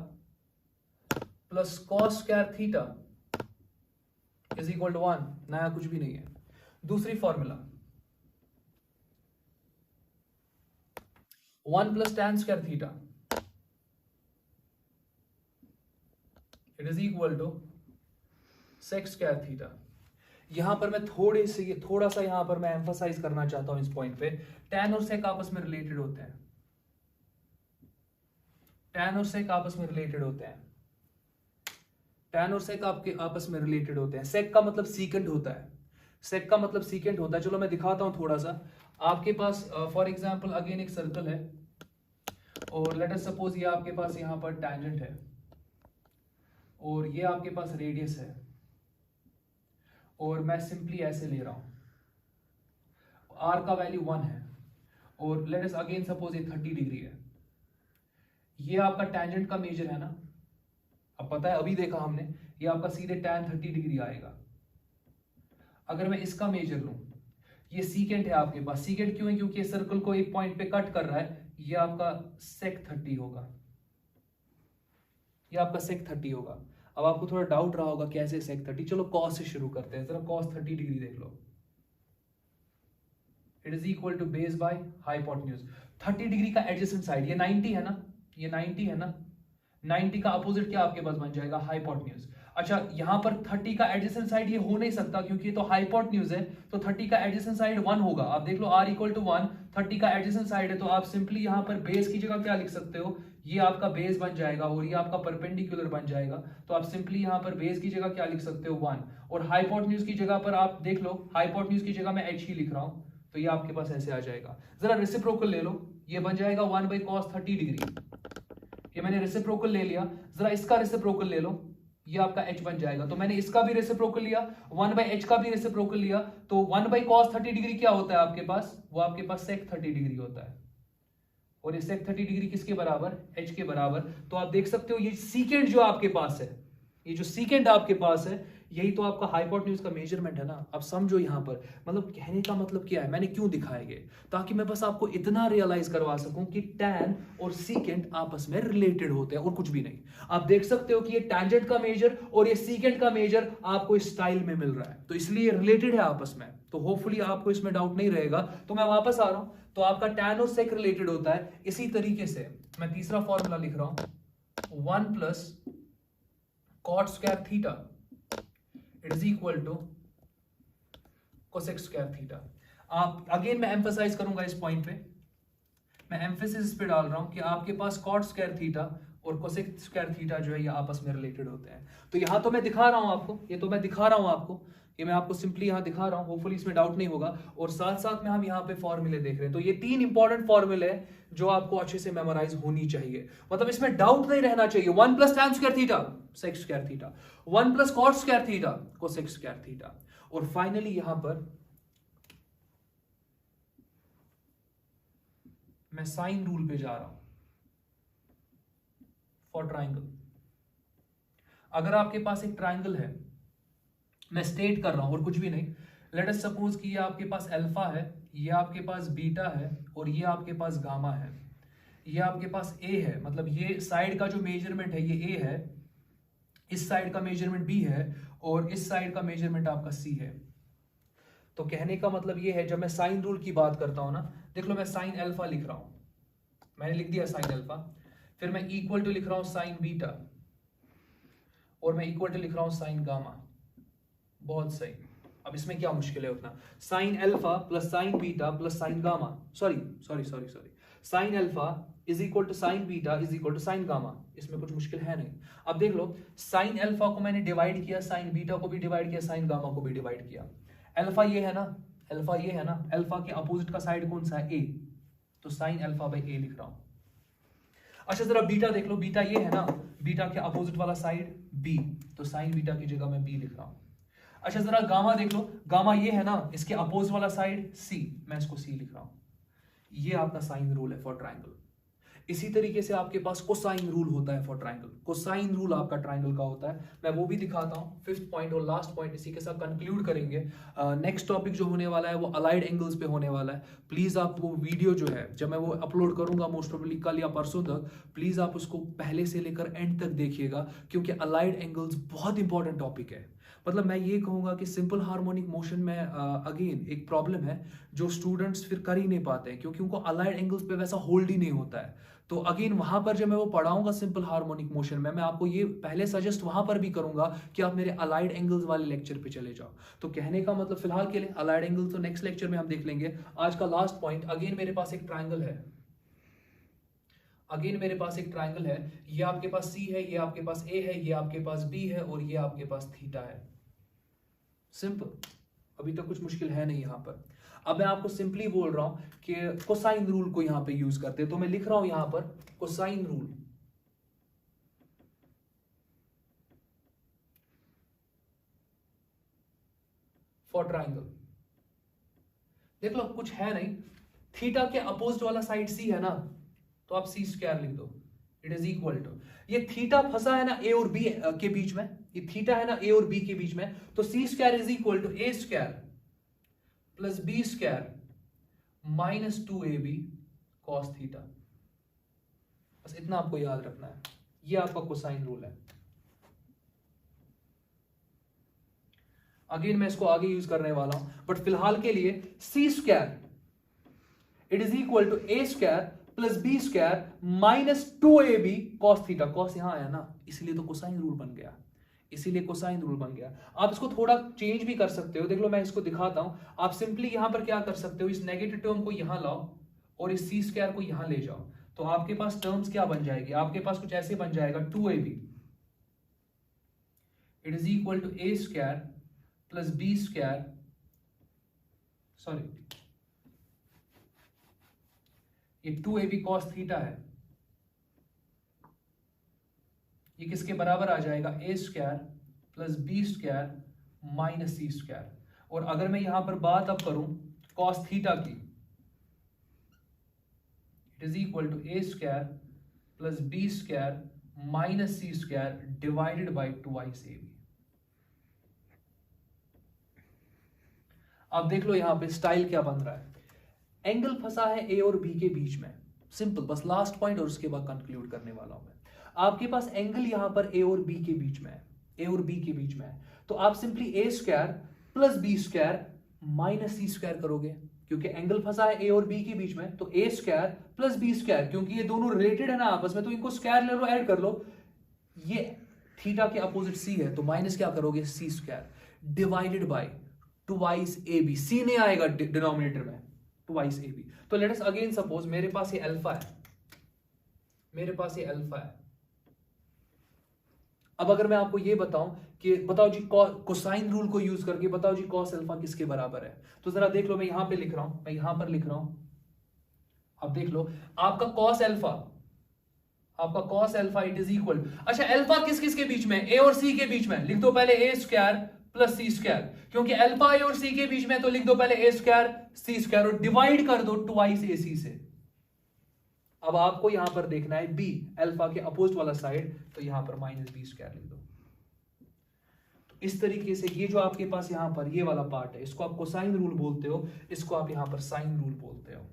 plus cos square theta is equal to 1, नया कुछ भी नहीं है। दूसरी formula 1 plus tan square theta it is equal to sec square theta. यहां पर मैं थोड़ा सा यहां पर मैं एम्फसाइज करना चाहता हूं इस पॉइंट पे, टैन और सेक आपस में रिलेटेड होते हैं, टैन और सेक आपस में रिलेटेड होते हैं, टैन और सेक आपके आपस में रिलेटेड होते हैं। सेक का मतलब सीकेंट होता है, सेक का मतलब सीकेंट होता है। चलो मैं दिखाता हूं थोड़ा सा। आपके पास फॉर एग्जांपल अगेन एक सर्कल है, और लेट अस सपोज ये आपके पास यहां पर टैंजेंट है, और ये आपके पास रेडियस है, और मैं सिंपली ऐसे ले रहा हूं, आर का वैल्यू 1 है, और लेट अस अगेन सपोज ये 30 डिग्री है। ये आपका टैंजेंट का मेजर है ना, अब पता है अभी देखा हमने, ये आपका सीधे tan 30 डिग्री आएगा। अगर मैं इसका मेजर लूं, ये सीकेंट है आपके पास, सीकेंट क्यों है, क्योंकि ये सर्कल को एक पॉइंट पे कट कर रहा है, ये आपका सेक 30 होगा, ये आपका सेक 30 होगा। अब आपको थोड़ा डाउट रहा होगा कैसे सेक 30, चलो कॉस से शुरू करते हैं, जरा कॉस 30 डिग्री देख लो, it is equal to base by hypotenuse. 30 degree का एडजेसेंट साइड ये 90 है ना, ये 90 है ना, 90 का अपोजिट क्या आपके पास बन जाएगा, हाइपोटेन्यूज। अच्छा, यहां पर 30 का एडजेसेंट साइड ये हो नहीं सकता, क्योंकि ये तो हाइपोटेन्यूज है, तो 30 का एडजेसेंट साइड 1 होगा। आप देख लो r इक्वल टू 1, 30 का एडजेसेंट साइड है, तो आप सिंपली यहां पर बेस की जगह क्या लिख सकते हो, ये आपका बेस बन जाएगा और ये आपका परपेंडिकुलर बन जाएगा। तो आप सिंपली यहां पर बेस की जगह क्या लिख सकते हो, 1, और हाइपोटेन्यूज की जगह पर आप देख लो, हाइपोटेन्यूज की जगह मैं h ही लिख रहा हूं, तो ये आपके पास ऐसे आ जाएगा। जरा रेसिप्रोकल ले लो, ये बन जाएगा 1 बाई कॉस 30 डिग्री, ये मैंने रेसिप्रोकल ले लिया। जरा इसका रेसिप्रोकल ले लो, ये आपका h बन जाएगा। तो मैंने इसका भी रेसिप्रोकल लिया, 1 बाई h का भी रेसिप्रोकल लिया, तो 1 बाई कॉस 30 डिग्री क्या होता है आपके पास, वो आपके पास सेक 30 डिग्री होता है, और ये सेक 30 डिग्री किसके बराबर, h के बराबर। तो आप देख सकते हो ये सीकेंट जो आपके पास है, ये जो सीकेंट आपके पास है, यही तो आपका हाइपोटेन्यूज का मेजरमेंट है ना। अब समझो यहाँ पर मतलब कहने का मतलब क्या है, मैंने क्यों दिखाया ये, ताकि मैं बस आपको इतना रियलाइज करवा सकूं कि टैन और सीकेंट आपस में रिलेटेड होते हैं और कुछ भी नहीं। आप देख सकते हो कि ये टैंजेंट का मेजर और ये सीकेंट का मेजर आपको इस स्टाइल में मिल रहा है, तो इसलिए रिलेटेड है आपस में। तो होपफुली आपको इसमें डाउट नहीं रहेगा। तो मैं वापस आ रहा हूं, तो आपका टैन और सेक रिलेटेड होता है। इसी तरीके से मैं तीसरा फॉर्मूला लिख रहा हूं, 1 plus cot square theta it is equal to cosec square theta. आप अगेन मैं एम्फसाइज करूंगा इस पॉइंट पे, मैं एम्फेसिस पे डाल रहा हूं कि आपके पास कॉट स्क्वायर थीटा और कोसेक स्क्वायर थीटा जो है ये आपस में रिलेटेड होते हैं। तो यहां तो मैं दिखा रहा हूं आपको, ये तो मैं दिखा रहा हूं आपको, ये मैं आपको सिंपली यहां दिखा रहा हूं, होपफुली इसमें डाउट नहीं होगा। और साथ साथ में हम यहां पे फॉर्मूले देख रहे हैं। तो ये 3 इंपॉर्टेंट फॉर्मूले हैं जो आपको अच्छे से मेमोराइज होनी चाहिए, मतलब इसमें डाउट नहीं रहना चाहिए। 1 plus tan square theta sec square theta, 1 plus cot square theta cosec square theta, और फाइनली यहां पर मैं साइन रूल पे जा रहा हूं फॉर ट्राइंगल। अगर आपके पास एक ट्राइंगल है, मैं स्टेट कर रहा हूं और कुछ भी नहीं, लेट अस सपोज कि ये आपके पास अल्फा है, ये आपके पास बीटा है और ये आपके पास गामा है, ये आपके पास ए है, मतलब ये साइड का जो मेजरमेंट है ये ए है, इस साइड का मेजरमेंट बी है और इस साइड का मेजरमेंट आपका सी है। तो कहने का मतलब ये है, जब मैं साइन रूल की बात करता हूं ना, देख लो मैं साइन अल्फा लिख रहा हूं, मैंने लिख दिया साइन अल्फा, फिर मैं इक्वल टू लिख रहा हूं साइन बीटा और मैं इक्वल टू लिख रहा हूं साइन गामा। बहुत सही। अब इसमें क्या मुश्किल है उतना, sine alpha plus sine beta plus sine gamma, sorry sine alpha is equal to sine beta is equal to sine gamma, इसमें कुछ मुश्किल है नहीं। अब देख लो, साइन अल्फा को मैंने डिवाइड किया, साइन बीटा को भी डिवाइड किया, साइन गामा को भी डिवाइड किया। अल्फा ये है ना, अल्फा ये है ना, अल्फा के अपोजिट का साइड कौन सा है, ए, तो साइन अल्फा बाई ए लिख रहा हूं। अच्छा जरा बीटा देख लो, बीटा ये है ना, बीटा के अपोजिट वाला साइड बी, तो साइन बीटा की जगह मैं बी लिख रहा हूं। अच्छा जरा गामा देख लो, गामा ये है ना, इसके अपोजिट वाला साइड सी, मैं इसको सी लिख रहा हूं। ये आपका साइन रूल है फॉर ट्राइंगल। इसी तरीके से आपके पास कोसाइन रूल होता है फॉर ट्राइंगल, कोसाइन रूल आपका ट्राइंगल का होता है, मैं वो भी दिखाता हूं। 5th पॉइंट और लास्ट पॉइंट इसी के साथ कंक्लूड करेंगे। नेक्स्ट टॉपिक जो होने वाला है वो अलाइड एंगल्स पे होने वाला है। प्लीज आप वो वीडियो जो है, जब मैं वो अपलोड करूंगा मोस्ट प्रोबेबली कल या परसों तक, प्लीज आप उसको पहले से लेकर एंड तक देखिएगा, क्योंकि अलाइड एंगल्स बहुत इंपॉर्टेंट टॉपिक है। मतलब मैं ये कहूंगा कि सिंपल हार्मोनिक मोशन में अगेन एक प्रॉब्लम है जो स्टूडेंट्स फिर कर ही नहीं पाते हैं, क्योंकि उनको अलाइड एंगल्स पे वैसा होल्ड ही नहीं होता है। तो अगेन वहां पर जब मैं वो पढ़ाऊंगा सिंपल हार्मोनिक मोशन में, मैं आपको ये पहले सजेस्ट वहां पर भी करूंगा कि आप मेरे अलाइड एंगल्स वाले लेक्चर पे चले जाओ। तो कहने का मतलब फिलहाल के लिए अलाइड एंगल्स तो नेक्स्ट लेक्चर में हम देख लेंगे। आज का लास्ट पॉइंट, अगेन मेरे पास एक ट्राइंगल है, अगेन मेरे पास एक ट्राइंगल है, ये आपके पास सी है, ये आपके पास ए है, ये आपके पास बी है और ये आपके पास थीटा है। सिंपल, अभी तक कुछ मुश्किल है नहीं यहां पर। अब मैं आपको सिंपली बोल रहा हूं कि कोसाइन रूल को यहां पे यूज करते हैं, तो मैं लिख रहा हूं यहां पर कोसाइन रूल फॉर ट्राइंगल। देख लो कुछ है नहीं, थीटा के अपोजिट वाला साइड सी है ना, तो आप सी स्क्वायर लिख दो, इट इज इक्वल टू, ये थीटा फंसा है ना ए और बी के बीच में, ये थीटा है ना ए और बी के बीच में, तो C square is equal to A square plus B square minus 2ab cos theta. बस इतना आपको याद रखना है, ये आपका कोसाइन रूल है। अगेन मैं इसको आगे यूज करने वाला हूं, बट फिलहाल के लिए C square it is equal to A square plus B square minus 2ab cos theta. Cos यहां आया ना, इसलिए तो कोसाइन रूल बन गया, इसीलिए कोसाइन रूल बन गया। आप इसको थोड़ा चेंज भी कर सकते हो, देख लो मैं इसको दिखाता हूं। आप सिंपली यहां पर क्या कर सकते हो, इस नेगेटिव टर्म को यहां लाओ और इस सी स्क्वायर को यहां ले जाओ, तो आपके पास टर्म्स क्या बन जाएगी, आपके पास कुछ ऐसे बन जाएगा 2ab it is equal to A square plus B square, sorry ये 2ab कॉस थीटा है, ये किसके बराबर आ जाएगा, A square plus B square minus C square. और अगर मैं यहां पर बात अब करूं कॉस थीटा की, it is equal to A square plus B square minus C square divided by 2ac। आप देख लो यहाँ पे स्टाइल क्या बन रहा है। एंगल फंसा है ए और बी के बीच में, सिंपल, बस लास्ट पॉइंट और उसके बाद कंक्लूड करने वाला हूं मैं। आपके पास एंगल यहां पर ए और बी के बीच में है, ए और बी के बीच में है, तो आप simply A square plus B square minus C square करोगे, क्योंकि एंगल फंसा है ए और बी के बीच में, तो ए स्क्वायर प्लस बी स्क्वायर, क्योंकि ये दोनों रिलेटेड है ना आपस में, तो इनको स्क्वायर ले लो, ऐड कर लो। ये थीटा के अपोजिट सी है, तो माइनस क्या करोगे, C square divided by twice A B. C नहीं आएगा डिनोमिनेटर में, ट्वाइस ए बी। तो लेट अस अगेन सपोज मेरे पास ये अल्फा है, मेरे पास ये अल्फा है। अब अगर मैं आपको ये बताऊं कि बताओ जी कोसाइन रूल को यूज करके बताओ जी कॉस अल्फा किसके बराबर है, तो जरा देख लो, मैं यहां पे लिख रहा हूं, मैं यहां पर लिख रहा हूं। अब देख लो आपका कॉस अल्फा, आपका cos alpha it is equal, अच्छा अल्फा किस किस के बीच में, ए और सी के बीच में, लिख दो पहले ए स्क्वायर प्लस सी स्क्वायर, क्योंकि अल्फा ए और सी के बीच में, तो लिख दो पहले ए स्क्वायर सी स्क्वायर और डिवाइड कर दो ट्वाइस ए सी से। अब आपको यहां पर देखना है बी, अल्फा के अपोजिट वाला साइड, तो यहां पर माइनस बी स्क्वायर लिख दो। तो इस तरीके से ये जो आपके पास यहां पर ये वाला पार्ट है, इसको आप कोसाइन रूल बोलते हो, इसको आप यहां पर साइन रूल बोलते हो।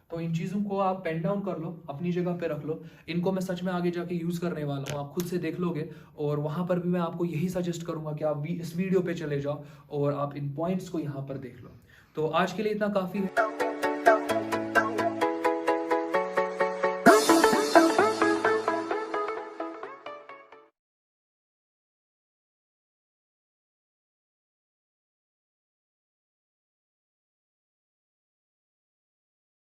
तो इन चीजों को आप पेन डाउन कर लो, अपनी जगह पे रख लो, इनको मैं सच में आगे जाके यूज करने वाला हूँ, आप खुद से देख लोगे। और वहां पर भी मैं आपको यही सजेस्ट करूंगा कि आप इस वीडियो पे चले जाओ और आप इन पॉइंट्स को यहाँ पर देख लो। तो आज के लिए इतना काफी है।